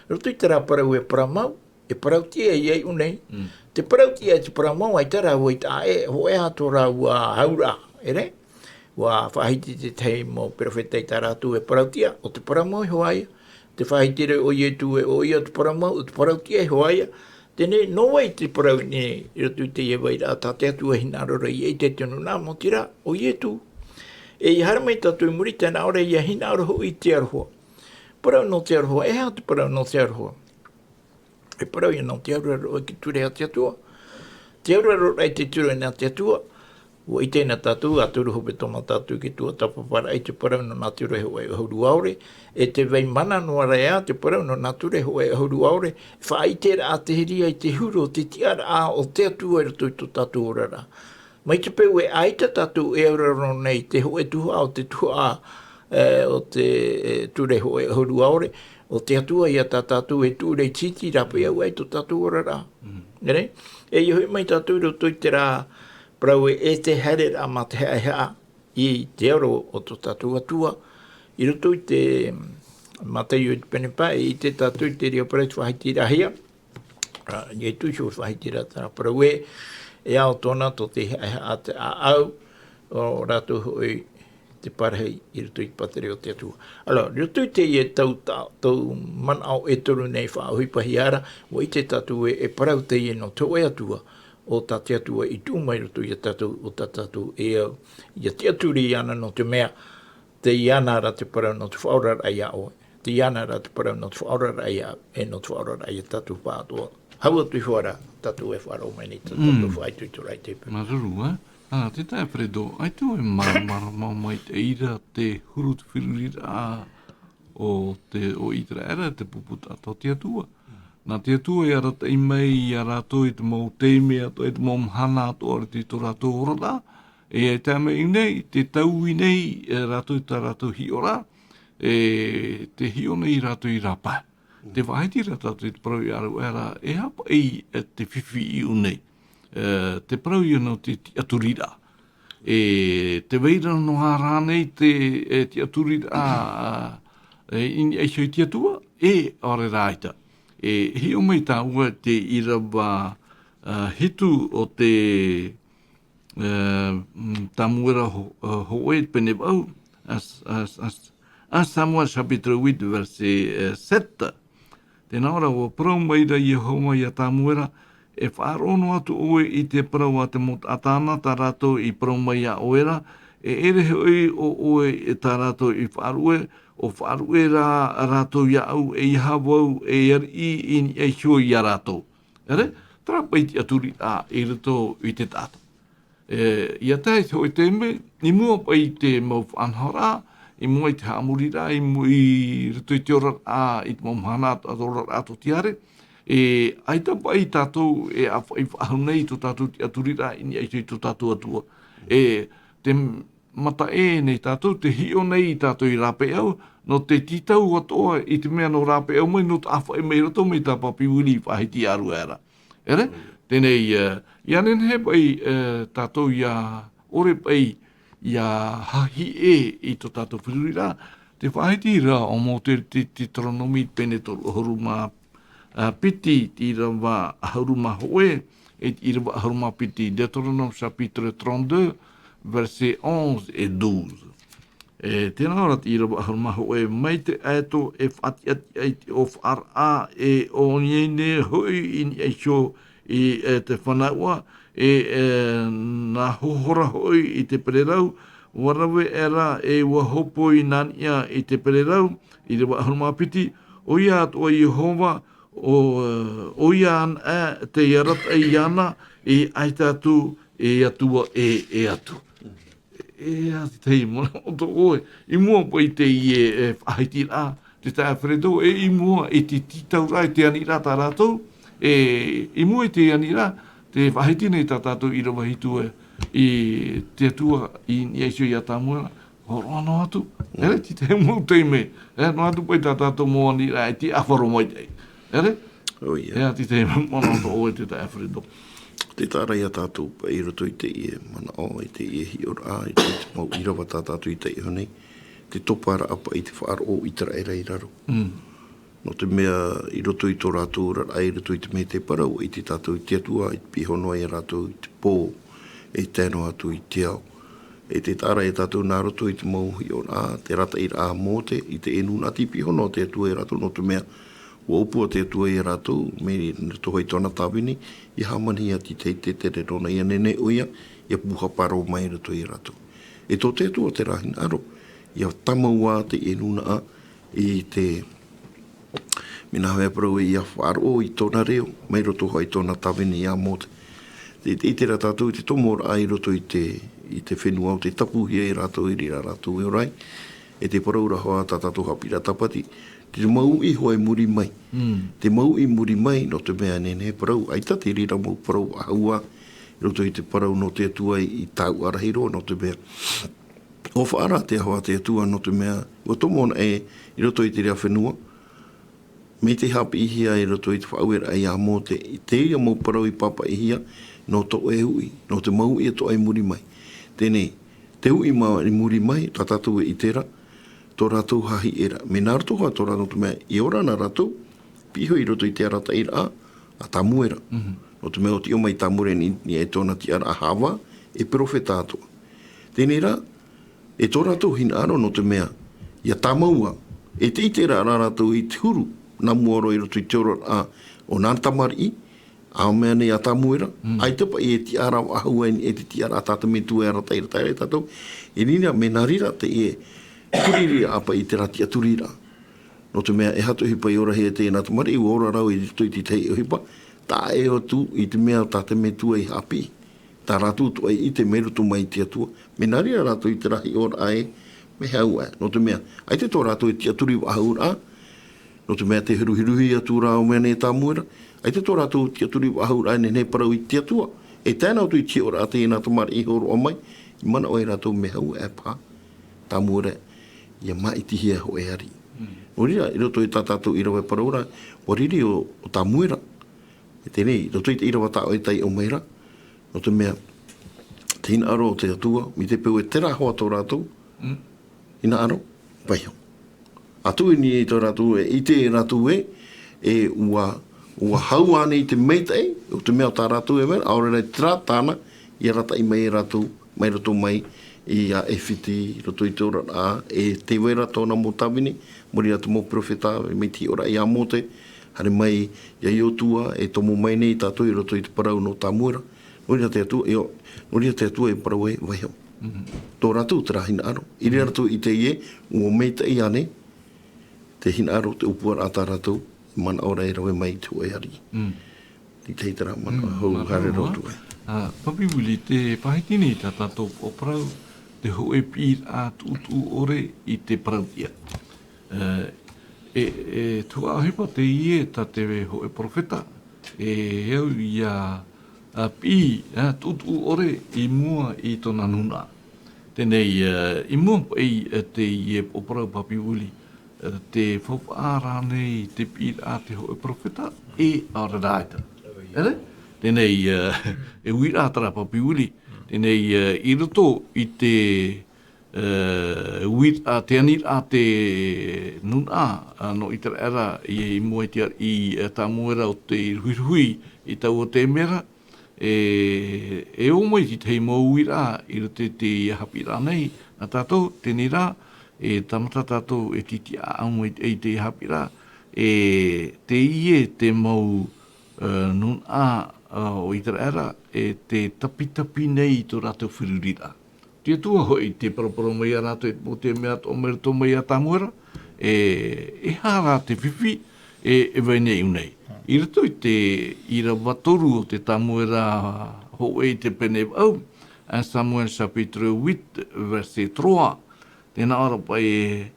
Roto i tera parau e paramau, e parau tia i ei unei. Te parau tia e te paramau, ai tera ua i ta e, ho e hato rā ua haura, ere? Ua whahiti te tei mo prophètes i tā rātu e parau tia, o te paramau i hoaia. Te whahitire o i e tu e o i a te paramau, o te parau tia i hoaia. Tēnei, no wai te parau ne, i roto i te iewai rā, tā te atua hina arora i e te tenu nā mo tira, o i e tu. E i haramai tātou i muri tēnā ora i a hina aroho i te aroha. Parau no te aroha, e hao te parau no te aroha. E parau i no te aroha ki ture a te atua. Te aroha i te ture a te atua. Ua i tēnā tātou, a turu hope toma tātou ki tua tapapara i te parau no nā ture hoa e ahuru aure. E te vei mana noa rea, te parau no nā ture hoa e ahuru aure. Wha i tēra a te heria i te huro, te tiara a o te atua e rato i tō tātou orara. Mai te peu e aita tātou e auraro nei, te hoa e tuha o te tuha o te ture hoa e ahuru aure. O te atua i a tā tātou e ture i titi rape au e tō tātou orara. E i hoi mai tātou rato i te rā, Prau e te here a ma te hea i te aro o tō tātou atua. I roto i te matei o te penepa i te tātou i te ria parau te whahitira hea. I e tuisho whahitira tāna prau e ao tōna tō te hea a te au o rātou hoi te parahei i roto i te patere o te atua. Alo, roto i te i e tau man au e toru nei whaahui pahi ara, o i te tātou e parau te i e no tō e atua. o ta te atua I tū mai roto I a tātou o ta tātou e au. Ia te aturi ana no te mea, te iana ra te parau no te whaurara ai a oe. Te iana ra te parau no te whaurara ai a e no te whaurara ai a tātou pātoa. Haua tui whara, tātou e whara o mai ni, tātou whaitui tu rai tepe. Maruru, te tae Fredo, ai tu e mara mai te ira te huru te whirurira o itra era te puputa tau te atua. Nā te atua I ara te imei I a rātou I te mau teime ato I te mau mhana ato ora te tō rātou orada. E te ame I nei, te tau I nei rātou I tā rātou hi ora. Te hi o nei rātou I rāpai. Te whaiti rātou I te parau I aru era e hapa I te whiwhi I unei. Te parau I no te aturira. Te weira no hā rānei te aturira ini eisho I te atua ore rāita. Hi o mai tā ua te irawa hitu o te tamuera hoe pene wau as Samuel chapitre 8 verset 7. Tēnā ora o parau maira I homa I a tamuera e whaarono atu oe I te parau a te mot atana tā rātou I parau mai a oera ere hoi o oe tā rātou I whaarue o whaarue rātou iau e ihavau e ari I e hio I a rātou. Ere? Trapa I te aturi I rato I te tātou. Ia tai hoi te me, I mua pa I te mau whanhora, I mua I te haamurira, I mua I rato I te ora I te mau mhana ora ato tiare. Ai tapa I tātou e whahunei to tātou te aturira I e to tātou atua. Te mata nei tātou, te hio nei tātou I rāpe au, no te titau atoa I te mea no rāpe au mai, no te awha e mei rato mei tā papi wili whahiti aru era. Ere? Tēnei, ia nen he pai tātou ia ore pai ia hahi I to tātou whirurira, te whahiti ra o mō te tronomi pene toru horuma piti, ti rawa horuma hoe, ti rawa horuma piti, Deutéronome chapitre 32, verset 11 et 12. Tēnā ora ti rawa horuma hoe, mai te aeto e whati ati o whara o niene hoi in eisho I te whanaua, nā hohora hoi I te pererau, warawe era wahopo I nania I te pererau, I rawa horuma piti, o ia atua Jehova, o ia an te iarata I ana, aitatu atua atu. Ati tei mona o to oe, I mua po I te whahiti rā, te tae Fredo, I mua I te titau rā, I te anira tā rātou, I mua I te anira, te whahiti nei tā tātou I rawa hitu I te atua I Iesu I a tāmuera, horo anō atu, ere, ti te mua teime, no atu pai tā tātou mō anira, I te awharo mai tei. Ere? Ea ti te mana o oe te tae Fredo. Te tārai a tātou pa I roto I te mana o, I te hi ora, I te mau I rawa tā tātou I te honei, te topara apa I te whaaro I tera era I raro. No te mea I roto I tō rātou rara I roto I te me te parau, I te tātou I te atua, I te pihono I rātou I te pō, e tēno atu I te au. E te tārai a tātou nā roto I te mau hi ora, te rata I rā mōte, I te enu nati pihono te atua I rātou, no te mea Ua upua te atua I rātou, me tohoi tōna tāwini, I hamani ati te re rona I nene uia, I puha paro mai rato I rātou. E tō te atua te rahin aro, I tamaua te enuna a, I te mina hawea parau I a whaaro I tōna reo, mai roto hoi tōna tāwini I a mōte. I te rātou I te tomora ai roto I te whenua o te tapuhia I rātou I rira rātou I orai, e te paraura hoa tā tātou Haapiiraa Sabati, te mau I hoa muri mai. Te mau I muri mai no te mea nene parau. Aita te rira mau parau ahaua. Roto I te parau no te atua I tau arahiro no te mea. O whaara te hoa te atua no te mea. O tomona I roto I te rea whenua. Me te hapi ihia I roto I te whaauera ai a mō te. I te ia mau parau I papa ihia no to e hui. No te mau I to ai muri mai. Tēnei, te hui mau I muri mai, tā tātou I tera. Tō rātou hahi era. Me nā rato hoa tō rātou tu mea, I ora nā ratou, piho I roto I te arata ira a tamuera. No te mea o ti o mai tamuera ni e tōna ti ara a hawa, e profeta atoa. Tēnei rā, e tō rātou hina aro no te mea, ia tamaua, e te itera rā rātou I te huru, nā muaro I roto I te ora a o nā tamari, Ao mea nei a tamuera. Ai te pa e ti ara ahua e ti ara tata me tu era taira taira tatou. E nina me narira te e turira apa i te rati a turira. No te mea e hatu hipa i ora hea te natu mari, i ora rau i tui ti tei o hipa. Tā e o tu i te mea tata me tu e hapi. Tā ratu tu ai i te meru tu mai tia tua. Me narira ratu i te rahi ora ai me hau e. No te mea, ai te tō ratu i tia turi wa haura. No te mea te hiruhiruhi atu rao mea ne tā muera. Ai te tō ratu tia turi wa haura ai ne parau i tia tua. E tēnā tu i tia ora te ina tu mari i horo o mai. I mana oi ratu me hau e pā. Tā muera ia mai tihia ho e hari. O rira, i roto i tā tātou i rawa paraura. O riri o tā muera. E tēnei, i roto i te i rawa tā o i tai o meira. No te mea, te ina aro o te atua, mi te peu e tera hoa tō rātou. Ina aro, paiho. Atu ni e tō rātou e, i te rātou e ua hau ane i te meitei, o te mea tā rātou e mea, aore rei tera tāna, i rata i mai rātou, mai roto mai, i a e whiti, roto i tōra a, e te wera tōna mō tawini, mori atu mō profeta, me ti ora i a mote, hare mai, ia i o tua, e tomo mai nei tātou i roto i te parau no tā muera. Noria te atua e parau e waihau. Tō rātou te rahina aro. I rea rātou i te ie, ua meita i ane, te hina aro, te upua rātā rātou, mana ora e rawe mai tu e hari. Ti teitara mana hou hare rotu e. Papi wili, te pahitini ta tātou o parau, te ho e pīr a tūtū ore i te parau ia. Tua ahipa te ie ta te ho e profeta, e au ia pī, tūtū ore i mua i tōna nuna. Tēnei, i mua i te ie o parau papi wili, te whaupaara nei, te pīr a te ho e profeta, e aore rāita. Ere? Tēnei, e wira atara papi wili, tēnei, i roto i te wira, te anir a te nuna, no i te era, i mua i tā muera o te ruiruhi, i tau o te mera, e o mai ki te mo wira, i roto te Haapiiraa nei, a tātou, tēnei rā, e tamata tātou e titi a au e te Haapiiraa, e te ie te mau nuna o i te era, e te tapitapi nei tō rātou whirurira. Tia tua hoi te parapara mai a rātou e mo te mea o mera tō mai a tāmuera, e hārā te whiwhi, e vai nei unei. I rato i te ira watoru o te tāmuera ho e te pene au, a Samuel chapitre 8, verset 3, tēnā ora pai e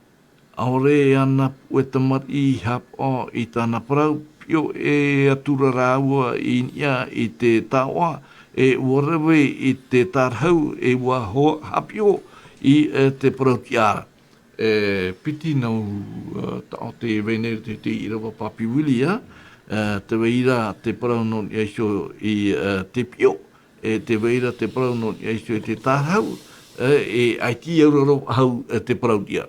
aore ana ue tamar i hap o i tāna parau, pio e atura rāua i nia i te tāua, e warewe i te tarhau, e wa hapio i te parau tiara. Piti nau o te venere te irawa papi wili, te weira te parau no i aisho i te pio, te weira te parau no i aisho i te tarhau, e aiti auraro hau te parau tia.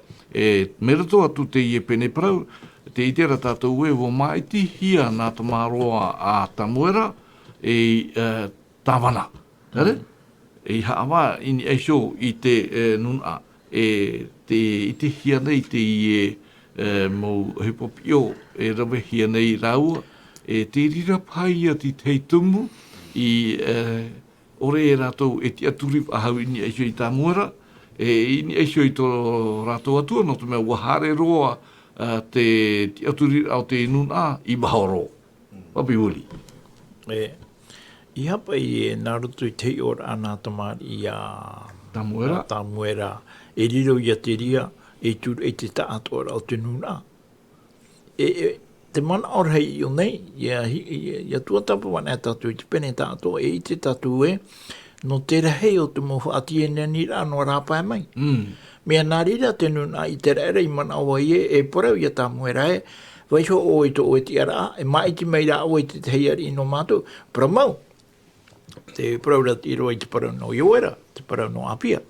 Mera toa tu te ie pene parau, te itera tātou e wo maiti hia nā tamaroa a tamuera e tāwana. E haawa ini aisho i te nuna, te ite hia nei te ie mo hipopio e rawe hia nei raua, te rira pai ati te tumu i ore e rātou e ti aturi ahau ini aisho i tamuera, ini aisho i tō rātou atua, no te mea wahare roa te ti aturi au te nuna i mahoro. Papi uli. I hapa i e narutu i te ora ana tamari i a tamuera. E riro i a te ria, e tūru e te tātora o te nuna. Te mana ora hei o nei, ia tua tapa wana e tatu i te pene tātua, e i te tatu e, no te rehei o te mohu ati e nera no rāpai mai. Mea nā rira te nuna i te rere i mana awa i e porau i a tamuera e, waiho o i to o e ti ara, e maiti mai rā o i te heiari no mātou, pramau. Te parau rati i roa i te parau no Ioera, te parau no Apia.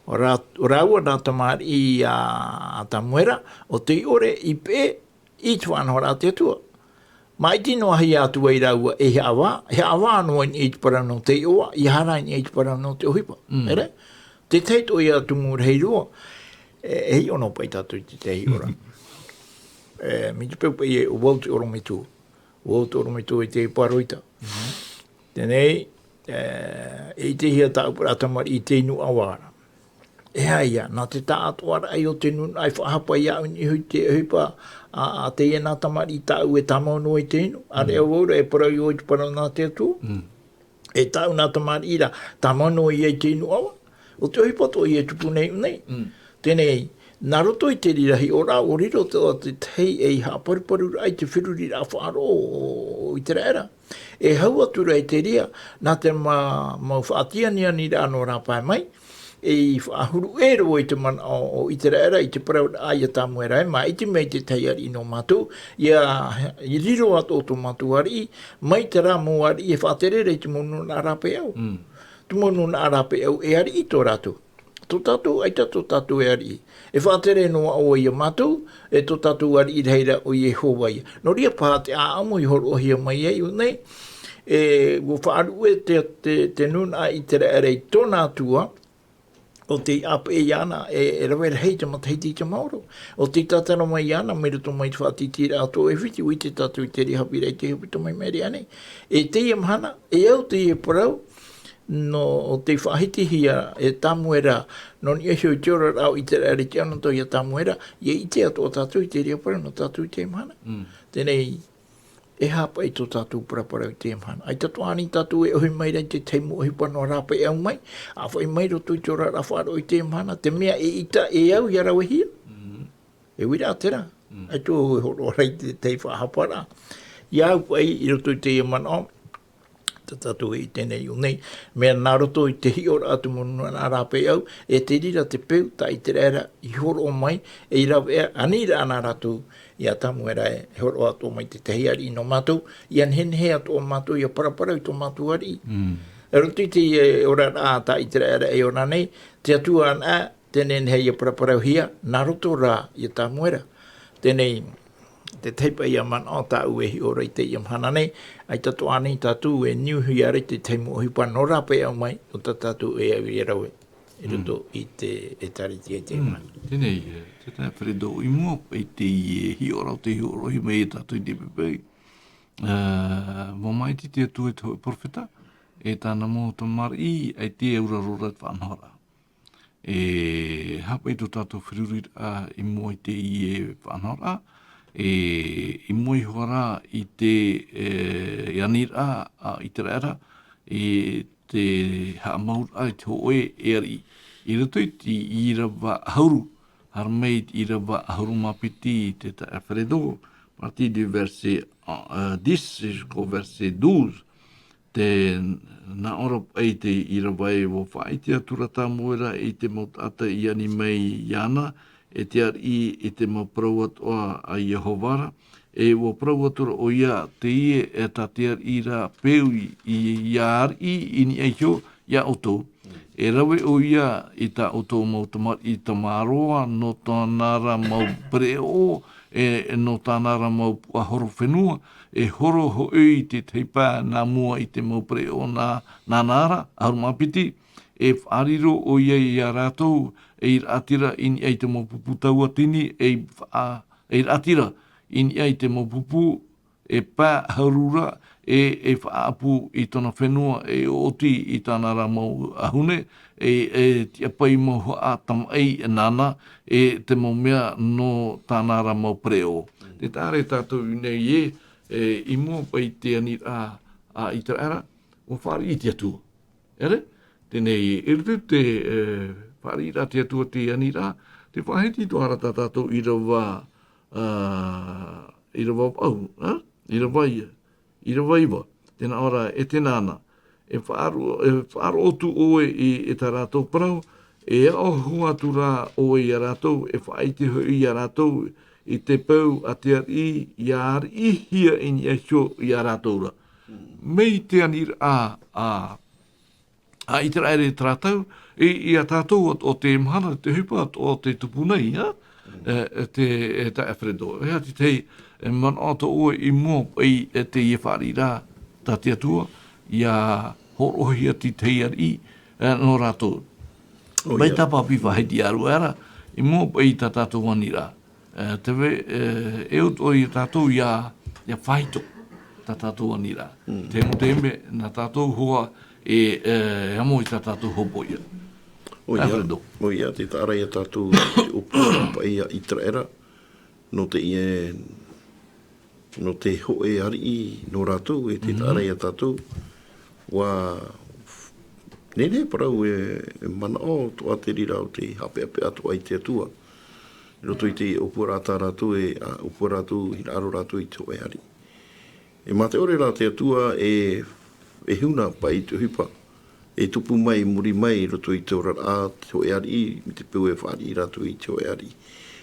O rāua nā tamari i a tamuera, o te ore i pē, i tuana rā te atua. Maiti no ahi atu ai rāua e he awa anua i te parau no te oa, i hara i te parau no te ohipa. Ere? Te teito i atu mūra hei roa, hei ono pai tātou i te hei ora. Mi te pēpai e o wau te oromitu. O te oromitu i te paroita. Tēnei, e te hia tau para tamari I te inu awara. E haia, nā te tā atuara ai o te nun, ai whahapa ia uni hui te hupa a te ia nā tamari I tau e tamau no I te inu. Are au ora e parau I oi te parau nā te atua. E tau nā tamari ira, tamau no I te inu awa. O te hupato I e tupu nei unei. Tēnei, nā roto I te rirahi o rā o riro te tei e ha paruparu ai te whiruri rā whaaro I te rēra. E hau atura I te ria, nā te mau whaatiania ni rā no rā pai mai, e whaahuru e ro I te man o I te rēra, I te parau ai a tā muera e, ma I te mei te tei ari no mātou, I riro ato o tō mātou ari, mai te rā mō ari e whaaterere I te monu nā rāpe au. Te monu nā rāpe au e ari I tō rātou. Tō tātou, ai tā tō tātou e ari. E whaatere noa o ia mātou, e tō tātou ari I reira o I hova ia. No ria pā te āamo I horo ohia mai e iu nei, e wo whaaru e te nuna I te reere I tōna atua, o te apa e iana, e rawera hei te mataiti te maoro. O te tatara mai iana, me ruto mai te whaatitira ato e whiti, ui te tātou I te ri Haapiiraa I te hupito mai meri ane. E te ia mahana, e au te ia parau, no te whahiti hia e tamuera non I hiu tiora rau I te rare te anonto I a tamuera I I te ato o tātou I te ria para no tātou I te mahana. Tēnei e hapa I tō tātou parapara I te mahana. Ai tātou ani tātou e ohi mai rei te teimu ohi pano rāpa e au mai, a whai mai roto I tiora rāwharo I te mahana, te mea e ita e au I arau e hia. E wira tera. Ai tō e horo rei te tei whahapara. I au pai I roto I te mana tātou I tēnei o nei, mea nā roto I te hiora atu monu nā rāpe au, e te rira te peu, tā I te rēra I horo o mai, e I rau e anira nā rātou, I a tamuera e horo atu mai te tehi ari no mātou, I anhenhe atu o mātou, I a parapara I tō mātou ari. E roto I te ora rā tā I te rēra e ora nei, te atua an a, tēnei hei a parapara hia, nā roto rā I a tamuera. Tēnei, te teipa I a man o tāu e hi ora I te I amhana nei, ai tatu anei tātou e niuhi are te teimu ohi pa no rāpe au mai, o tātou e au I rawe, I roto I te e tariti e te mai. Tēnei, te tai wharedo I mua I te hi ora o te hi ora I mei tātou I te pepei. Mō mai te atu e tō profeta, e tāna mō tā mari ai te eura rora te whanhora. E hapa I tō tātou whirurira I mua I te I e whanhora, I moi hora I te anira I te rera, I te haamaura I te hoe e ari. I rato I te irawa hauru, har mei I irawa hauru mapiti I te wharedo, parti du verset 10 jusqu'au verset 12, te na ora ai te irawa e wo whai te aturata moera I te mautata I ani mei iana, e te ari I te mauprauat oa a Jehovara, e wo prauatura o ia te ie e ta te ari ra peu I iar I ni eihio ia oto. E rawe o ia I ta oto mautamar I tamaroa no tānara mau preo, e no tānara mau ahoro whenua, e horo ho ui te teipa nā mua I te mau preo nā nara, arumapiti, e whariro o ia I a rātou, e ir atira in ai te mopupu taua tini, e ir atira in ai te mopupu, e pā harura, e whaapu I tona whenua, e oti I tāna rā mau ahune, e tia pai mau hoa tam ei e nana, e te mau mea no tāna rā mau preo. Te tāre tātou nei I mua pai te anira a I te ara, o whari I te atua. Ere? Tēnei, e rutu te wharira te atua te anira, te whaheti toara tātou I rawa I rawa iwa, tēnā ora e tēnāna, e whaaro otu oe I tā rātou parau, e ahu atu rā oe I a rātou, e whaiti hui I a rātou, I te pau a te ari, I a ari hia I a hio I a rātou ra. Mei te anira a I te raere tātou, I a tātou o te mahana, te hupa o te tupunei, te awharedo. Hea te tei, man ata oe I mua I te I wharira tā te atua, I a horohia ti tei ari, no rātou. Mai tapa pi whaheti aru ara, I mua I tā tātou anira. Tewe, e uto I tātou I a whaito. ta tātou anira. Te muteme, na tātou hoa amo i ta tātou hopo ia. O ia, te tārai a tātou te opua pa ia i traera, no te hoe ari no rātou, e te tārai a tātou, wa nene parau mana o toa te rira o te hape atu ai te atua. Roto i te opua rātā rātou opua rātou hina aro rātou i te hoe ari. E mā te ore rā te atua e huna pa i te hupa, e tupu mai, muri mai, roto i te ora a te hoe ari, mi te pau e whaari rātou i te hoe ari.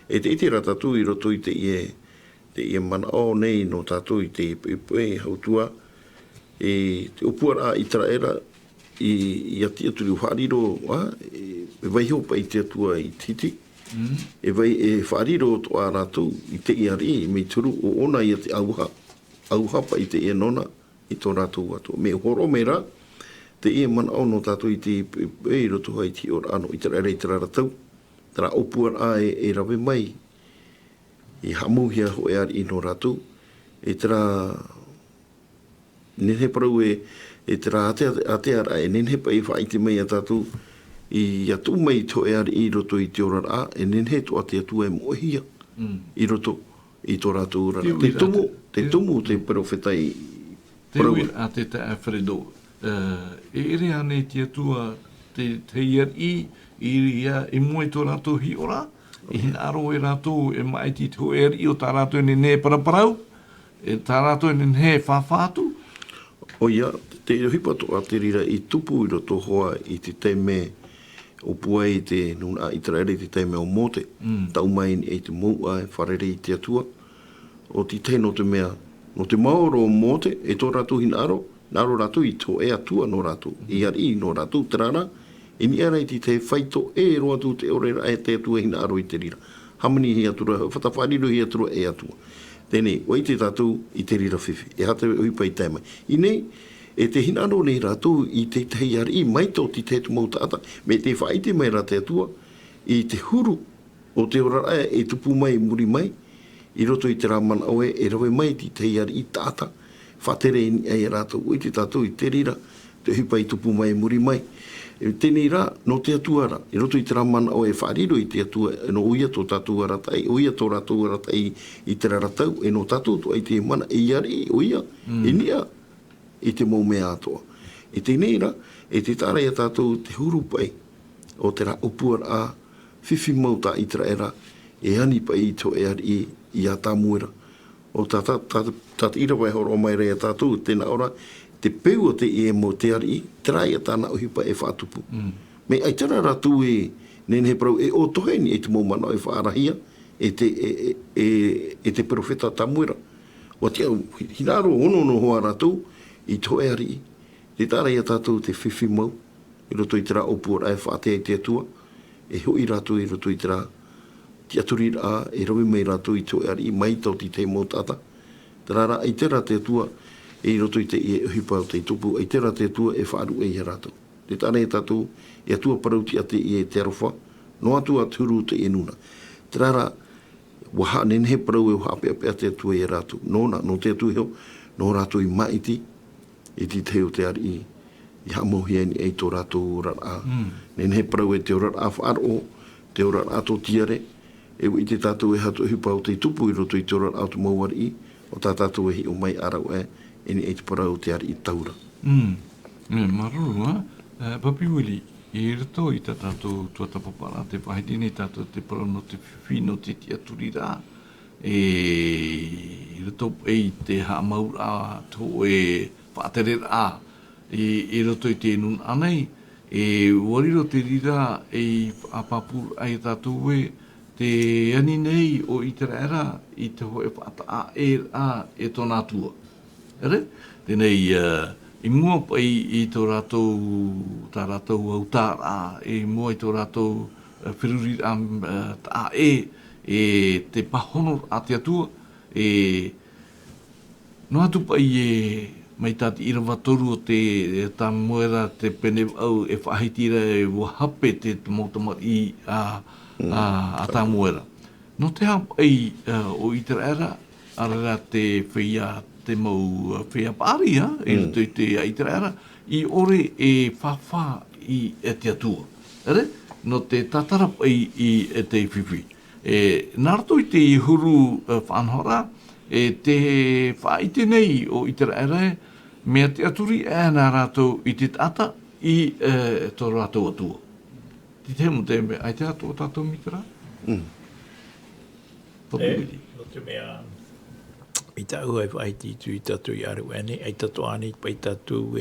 E te iti rā tātou i roto i te ie mana o nei no tātou i te pue hautua, e te opua rā i traera, i ati atu riu whaariro, e waiho pa i te atua i titi, e whaariro to a rātou i te iari, me turu o ona i te auha pa i te ia nona i tō rātou atu. Me horo me rā, te ia mana au no tātou i te e roto hai ti ora ano i te rei te rātou, tera opua rā e rawe mai, i hamuhia ho e ari i no rātou, e tera nenhe parau e tera ateara e nenhe pa i whaiti mai a tātou, i atu mai to e ari i roto i te ora rā, e nenhe to ate atu e mohia i roto i tō rātou ora. Te tumu te profeta i te ui a te te Alfredo. E ere ane te atua te iari i mua i tō rātou hi ora, i hina aro e rātou e mai ti tō e ari o tā rātou e ne paraparau, e tā rātou e ne whawhātu. O ia, te hipa tō a te rira i tupu i roto hoa i te teime o pua i te nuna i traere te teime o mote, tau mai ni e te mua e wharere i te atua, o ti te no te mea, no te maoro o mote, e tō rātou hina aro, naro rātou i tō e atua no rātou, i ari no rātou tarara, e ni ara i te whaito e roa tū te orera e te atua hina aro i te rira. Hamani hi atura, whatawhariro hi atura e atua. Tēnei, o i te tātou i te rira whiwhi, e hata uipa i tēmai. I nei, e te hina aro nei rātou i te tei ari, mai tō ti te tu mautata, me te whaite mai rā te atua, i te huru o te orara e tupu mai, muri mai, i roto i te rāmana oe, e rawe mai ti te iari i tāta, whatere ni ai rātou, o i te tātou i te rira, te hipa i tupu mai, muri mai. E tēnei rā, no te atua rā, i roto i te rāmana oe, whariro i te atua, e no uia tō tātou aratai, uia tō rātou aratai i te raratau, e no tātou tō ai te mana, e iari, uia, e nia, i te mou mea atoa. E tēnei rā, e te tārai a tātou te huru pai, o te rā upua rā, whiwhi mauta i traera, e ani pai i tō e ari i a tā muera. O tata ira vai horo mai rei a tātou, tēnā ora, te peu o te e mo te ari, trai a tāna uhipa e whātupu. Me ai tera rātou e nenhe parau, e o toheni e te mō mana e whaarahia, e te profeta tā muera. O te au, hinaro ono no hoa rātou, i tō e ari, te tārai a tātou te whiwhi mau, i roto i tera opua rai whātea i te atua, e hoi rātou i roto i tera ti aturi rā, e rawi mai rātou i tō e ari, mai tau ti te mō tata. Tera rā, i tera te atua, e roto i te e hipa o te tupu, i tera te atua e whaaru e ia rātou. Te tārai a tātou, e atua parau ti ate i e te arofa, no atua turu te e nuna. Tera rā, waha nenhe parau e hapea te atua i rātou. No te atua heo, no rātou i maiti, i ti te o te ari i hamohia ni e tō rātou rara. Nenhe parau e te o rara whaaro, te o rara ato tiare, e i te tātou e hatu hipa o te tupu i roto i te o rara ato mauari i, o tā tātou e hi o mai arau e ni e te parau te ari i taura. Maruru, Papi Willi, i rito i tā tātou tuata papara, te pahitini tātou te parau no te whino te ti aturi rā, e rito e te haamaura tō e whaatere rā, e roto i te nun anei, e wariro te rira e apapur ai tātou e te ani nei o i te rāra i te hoe whaata a e tōna tua. Ere? Tēnei, i mua pai i tō rātou, tā rātou au tā rā, i mua i tō rātou whiruri tā e te pahono a te atua, no atu pai mai tāti irawatoru o te tā moera te pene au e whahitira e wahape te motama i a tā moera. No te hapa ai o i te rāra, arara te whia te mau whea pāri, e roto i te aiterara, i ore e whawha i e te atua. Ere? No te tatara i e te whiwhi. Nā rato i te huru whanhora, te whaite nei o i te raere, mea te aturi nā rātou i te tata i tō rātou atua. Ti te mo te me, ai te atua tātou mi te rā? No te mea, i tau ai whaiti tu i tatu i aru ane, ai tatu ane pai tatu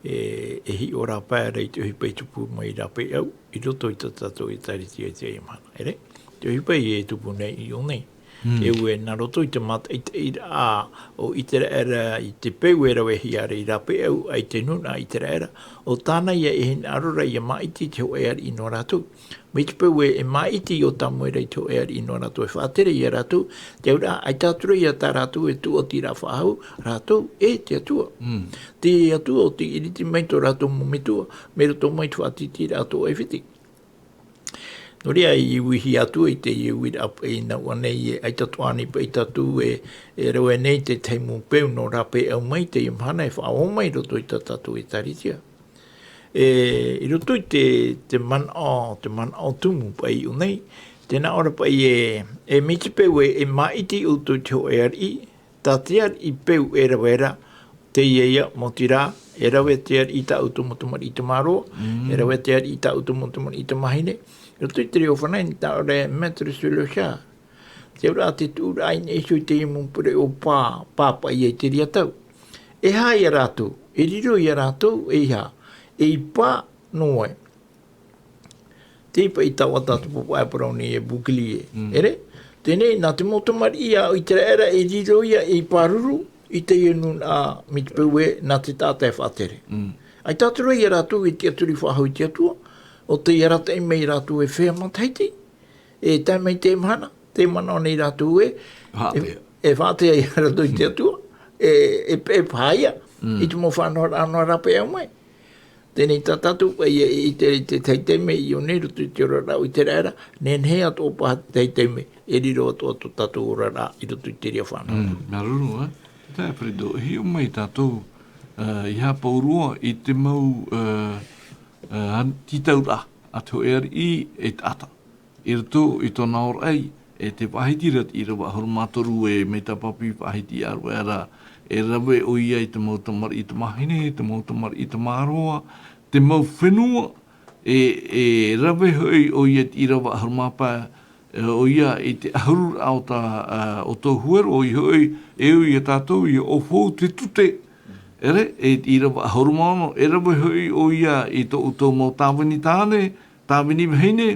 hi ora pāra i te hui pai tupu mai rape au, i roto i tatu i tariti ai te imana, ere? Te hui pai e tupu nei i o nei. E ue nā roto i te mata i a o i te era i te peu era wehi ara i rape au ai te nuna i te era o tāna ia e hin arora i a maiti te ho ear i no rātou. Me te peu e maiti o tamu era i te ho ear i no rātou e whātere i a rātou te ura ai tātura i a tā rātou e tua tira whahau rātou e te atua. Te atua o te iriti mai tō rātou mumitua me rato mai tu atiti rātou e whiti. No rea i wihi atu i te iwi apa i na wane i ai tatuani pa i tatu e rewe nei te teimu peu no rape au mai te imhana e whao mai roto i tatu i taritia. I roto i te man o tumu pa i unei, tēnā ora pa i e miti peu e maiti utu te ho e ari, tā tear i peu e rawera te ia mo tira, e rawe tear i ta utumotumar i te maro, e rawe tear i ta utumotumar i te mahine, roto i te reo whanai, tā ore metre suelo xa. Te ora te tūra aina e sui te imumpure o pāpa i e te ria tau. E hā i a rātou, e riro i a rātou, e hā, e i pā noe. Te ipa i tawa tātu popo ai parauni e bukili e. Ere? Tēnei, nā te motomari i a i te era e riro i a e i pāruru, i te ienun a mitpeue nā te tātai whātere. Ai tātura i a rātou i te aturi whahau i te atua, o te iarata i mei rātou e whea mataiti, e tai mei te mana o nei rātou e whātea i rātou i te atua, e pāia, i te mo whanau anō rape au mai. Tēnei tātatu, i te teiteme i o nei roto i te orarau i te rāra, nen hea tō pā teiteme, e riro ato tātou orarau i roto i te ria whanau. Nā ruru, tā e whirido, hi o mai tātou, i hā paurua i te mau titaura ato i e tata. I rato i tō naor ai, e te wahiti rat i rawa hormatoru e me ta papi wahiti aru era, e rawe o ia i te mau tamar i te mahine, te mau tamar i te maroa, te mau whenua, e rawe hoi o ia i rawa hormapa o ia i te ahuru au ta o tō huero o i hoi e o ia tātou i o fōu te tute, ere, e i rawa hormono, e rawa hoi o ia i tō uto mau tāwini tāne, tāwini mehine,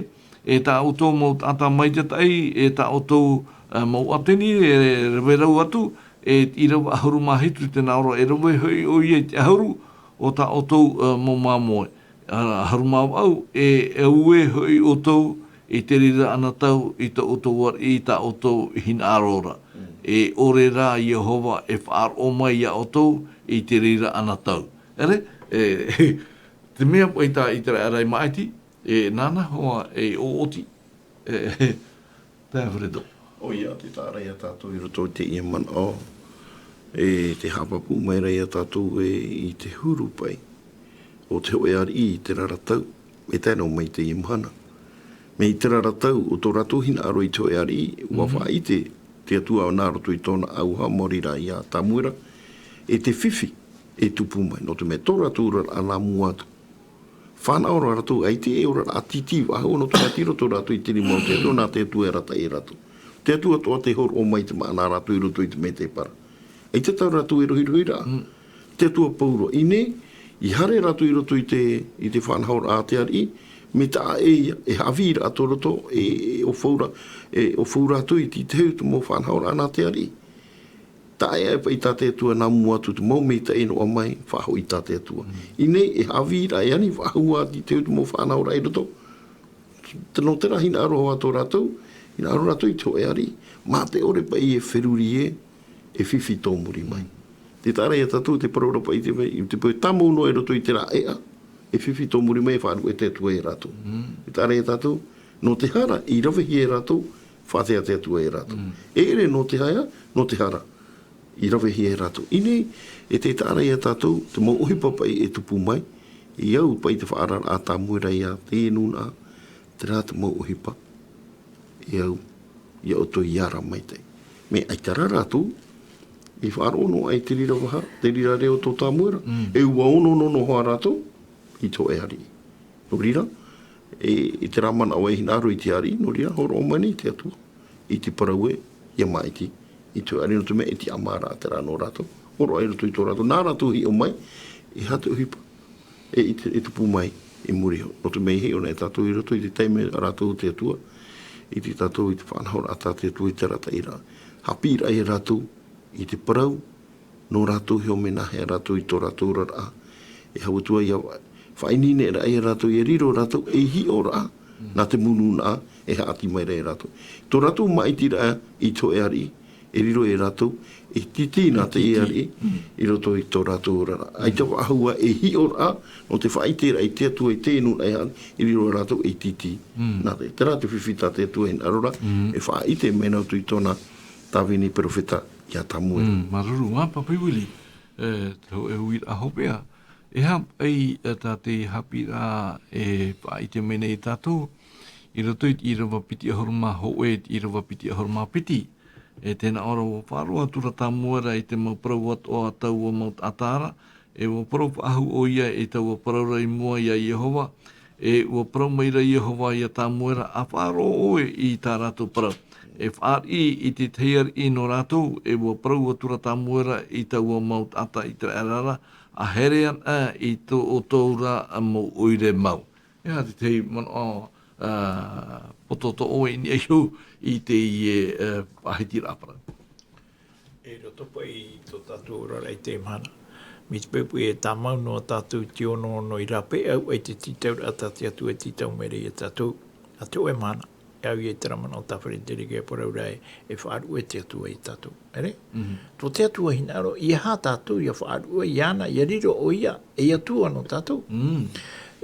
e tā uto mau tātā maitatai, e tā uto mau ateni, e rawa rau atu, e i rawa ahuru mahitu te naoro, e rawa hoi o ia i te ahuru, o tā uto mau mamoe. Ahuru mau au, e ue hoi o tau, e te rira ana tau, i tā uto war, i tā uto hina arora. E ore rā Jehova, e whaar o mai a o tau, i te rira ana tau. Ere, te mea po i tā i te rai maiti, e nana hoa e o oti. Tā whirido. O ia, te tārai a tātou i roto i te ia man o. E te hapapu mai rei a tātou i te huru pai. O te hoe ari i te raratau. E tēnau mai te imhana. Me i te raratau, o tō ratohina aro i te hoe ari i, ua wha i te atua o nā roto i tōna auha morira i a tamuira. E te whiwhi e tupu mai, no te me tō ratura a nā muatu. Whana ora ratu, ai te e ora a titi, aho no tō ratiro tō ratu i tiri mau te atua, nā te atua e rata e ratu. Te atua toa te horo o mai te maa nā ratu i roto i te me te para. Ai te tau ratu e rohi rā. Te atua pauro. I ne, i hare ratu i roto i te whanhaura a te ari, me ta e hawira ato roto, o whaura atu i te heu tu mo whanhaura ana te ari. Ta e pa i tate atua nā mua atu te mau me ta eno a mai whaho i tate atua. I ne e hawira e ani whahua i te utu mo whanau rai roto. Te no tera hina aroha ato rātou, hina aro rātou i tō e ari, mā te ore pa i e wheruri e whiwhi tōmuri mai. Te tārai a tātou te parora pa i te mei, i te poi tamu no e roto i te rā ea, e whiwhi tōmuri mai whānu e te atua e rātou. Te tārai a tātou, no te hara, i rawhi e rātou, whātea te atua e rātou. E ere no te haia, no te hara. I rawe hi e rātou. Ine, e te tāra ia tātou, te mau ohi papai e tupu mai, i au pai te whaarara a tā muera ia, te e nuna, te rā te mau ohi pa, i au, i au toi iara mai tei. Me ai tara rātou, i whaarono ai te rira waha, te rira reo tō tā muera, e ua ono no hoa rātou, i tō e hari. No rira, i te ramana o e hinaro i te hari, no rira, horo o mani te atua, i te paraue, ia maiti, i te ari no te mea, i te amara te rā no rātou, horo ai rato i tō rātou, nā rātou hi o mai, i hatu hipa, e te pū mai, i muri ho, no te mei hei o nei tātou i rato, i te teime rātou te atua, i te tātou i te whanahora a tātou i te rata i rā. Haapiiraa i rātou, i te parau, no rātou heo mena hea rātou i tō rātou rara, e hautua ia whainine ra i rātou, e riro rātou, e hi o rā, nā te munu nā, e haati mai rei rātou. Tō rātou maiti rā i tō e ari, e riro e rātou, e titi nā te e ari, i roto i tō rātou rara. Ai te wahua e hi o rā, no te whaitera i te atua i tēnu nei han, i riro e rātou e titi. Nā te rā te whiwhita te atua in arora, e whaite mena tu i tōna tāwini profeta ia tamue. Maruru, ngā papai wili, tau e hui a hopea, e hap ei tā te Haapiiraa e whaite mena i tātou, i roto i rawa piti a horma hoe, i rawa piti a horma piti, e tēnā ora o whāroa tura tā muara i te mau parau o a tau o mau tātara, e o parau ahu o ia e tau o parau rai mua ia Yehova, e o parau maira Yehova ia tā muara a whāroa oe i tā rātou parau. E whaari i te tear i no rātou, e o parau o tura tā muara i tau o mau tāta i te arara, a herean i tō o tōura a mau oire mau. E hati te man o pototo oe ni ehu i te Haapiiraa para. E roto pa i tō tātou rara i te mana. Mi te pepu e tā mau no tātou ti ono no i rape au e te titau rata te atu e titau mere i tātou. A tō e mana. E au i e tera mana o tāwhare te rege porau rai e whaaru e te atua i tātou. Ere? Tō te atua hinaro, i hā tātou i a whaaru e iana, i a riro o ia, e atua no tātou.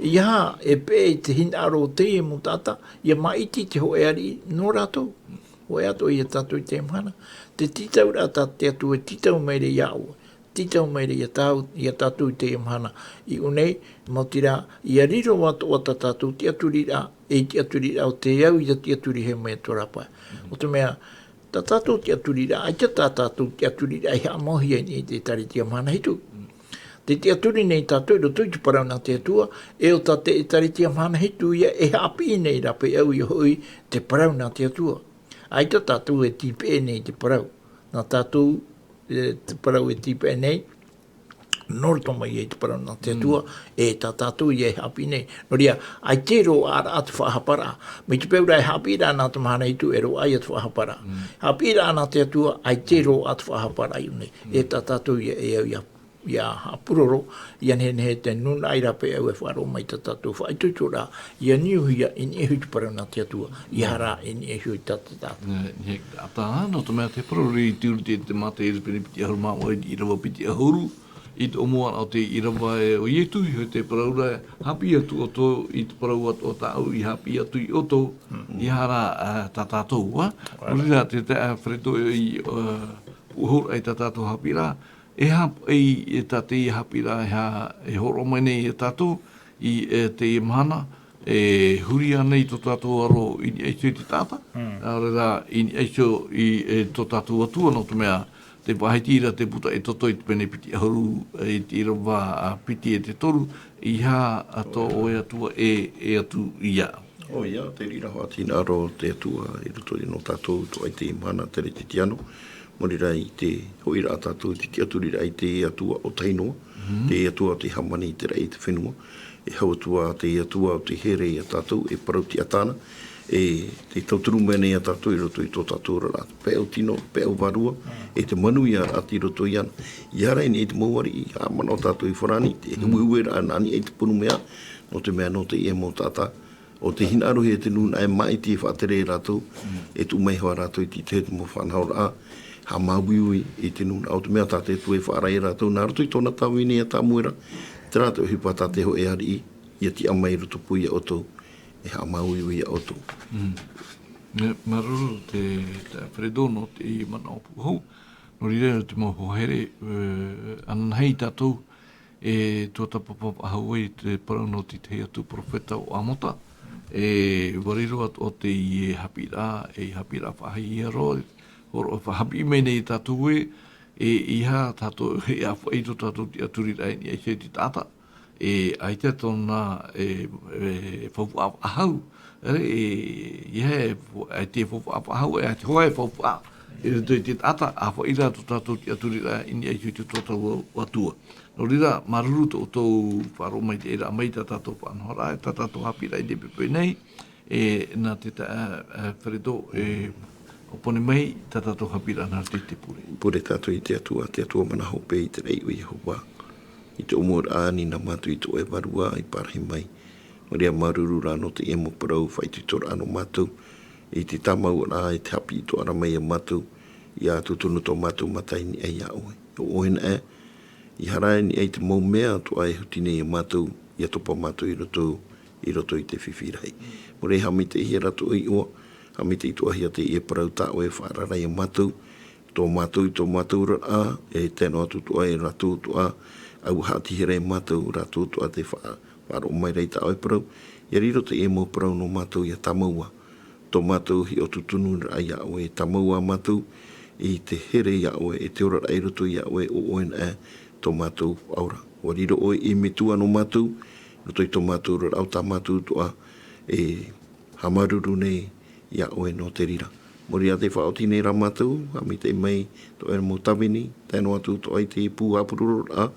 Ia e pē te hinaro o te e mo tata, ia maiti te hoe ari no rātou. Hoe ato i a tātou i te mhana. Te titau rata te atu e titau meire ia ua. Titau meire i a tātou i te mhana. I unei, mautira, i a riro watu o ta tātou te aturira, e te aturira o te au i te aturi he mea tō rapai. O te mea, ta tātou te aturira, ai te tātou te aturira, ai ha mohi ai te tari te mhana hitu. Te aturi nei tātou, roto i te parau nā te atua, e o tā te tari te amhana hitu ia, e hapi nei rape au i hoi te parau nā te atua. Ai tā tātou e tipe nei te parau. Nā tātou te parau e tipe nei, noro mai e te parau nā te atua, e tā tātou i e hapi nei. No ria, ai te ro ara atu whahapara. Me te peura e Haapiiraa nā te mahana hitu, e ro ai atu whahapara. Haapiiraa nā te atua, ai te ro atu whahapara i unei. E tā tātou i e au ia ia hapuroro, ia nehe te nuna i rape au e wharo mai ta tātou whaitutu rā, ia niuhia in ehu te parau nā te atua, ia rā in ehu i tata tātou. Nek ata no te mea te parori i tiuru te mate i ripene piti a horma o i rawa piti a horu, i te omua o te i rawa e o ietu, i te parau rā, hapi atu o tō, i te parau atu o tāu, i hapi atu i oto, i hara tā tātou, wa? Rira te whareto i uhur ai tā tātou Haapiiraa, e hap e tate i Haapiiraa e horo mai nei e tātou i te mana e huri anei tō tātou aro i eisio te tāta. Rera i eisio i tō tātou atua no te mea te wahitira te puta e toto i te pene piti ahoru i te irawa piti e te toru i hā ato o e atua e atu ia. O ia, te rira hoa tina aro te atua i roto i no tātou to ai te mana te reti tiano. Morira i te hoira a tātou, te aturira i te atua o tainoa, te atua o te hamani i te rei te whenua, e hauatua te atua o te here i a tātou, e parau ti atana, e te tauturu mene i a tātou i roto i tō tātou rara, pēo tino, pēo varua, e te manu i a ati roto i ana. I ara ni e te mauari i a mana o tātou i wharani, te uera anani e te punu mea, no te mea no te e mo tāta, o te hinaro he te nuna e mai ti e whaatere i rātou, e tu mai hoa rātou i te te mo whanhaura a, ha mauiui i te nuna au te mea tāte tu e whaarai rātou. Nā roto i tōna tāwini e tā muera, te rātou hipa tāte ho e ari i a ti amai roto pui a oto, e ha mauiui a oto. Maruru te wharedono te mana o puhou, no rire te mo hohere anhei tātou e tō tapapapa ahau e te parauno ti te atu profeta o Amota wariro o te i Haapiiraa whahai aro o whahapi mene i tātou iha tātou e awhaito tātou ti aturirai ni ai te tāta aita tōna whauwha ahau iha e te whauwha ahau e te hoa e whauwha te tāta a whaira tō tātou ti aturirai ni ai te tōtau watua. No rira, maruru tō tōu wharo mai te era mai tātou whanhora, e tātou Haapiiraa i te pepe nei, nā te wharedo, opone mai, tātou Haapiiraa nā te pure. Pure tātou i te atua mana hope i te rei o Yehova. I te omor āni na matu i tō e warua i parahi mai. No rea maruru rāno te emo parau whaitu tōra ano matu. I te tamau rā i te hapi i tō ara mai a matu. I a tutunu tō matu matai ni ei a oe. O oena I harai ni ei te mau mea tu ai hutine I mātou, I atopa mātou I roto I te whiwhirai. Mo rei hami te ihi rato I oa, hami te itoa hia te I e parau tā o e whaararai a mātou, tō mātou ra e tēnō atu tu ai rato tu a, au hati here mātou rato tu a te whaaro mai rei tā o e parau, I riro te e mo parau no mātou I a tamaua, tō mātou hi o tutunu ra I a o e tamaua mātou, I te here I a o e te ora rai roto I a o e o oen tō mātou aura. O riro oi I metua no mātou, no toi tō mātou rau tā mātou toa hamaruru nei I a oe no te rira. Mori a te whaoti nei rā mātou, hami te mai tō e mo tawini, tēno atu tō ai te pū hapururu rā,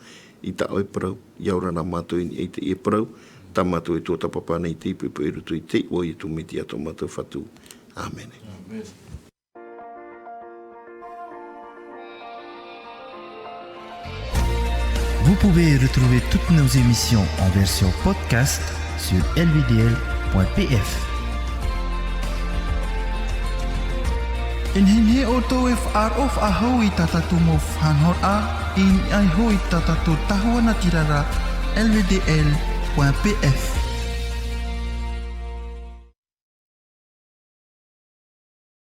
I tā oe parau, I aura nā mātou I te e parau, tā mātou e tō tapapa nei te ipu e rutu I te oi tu miti a tō mātou whatu. Amen. Amen. Vous pouvez retrouver toutes nos émissions en version podcast sur lvdl.pf. In hinhi o tō e whaarof a hau I tatatu mo whanhor a, in ai hoi tatatu tahua na tirara lvdl.pf.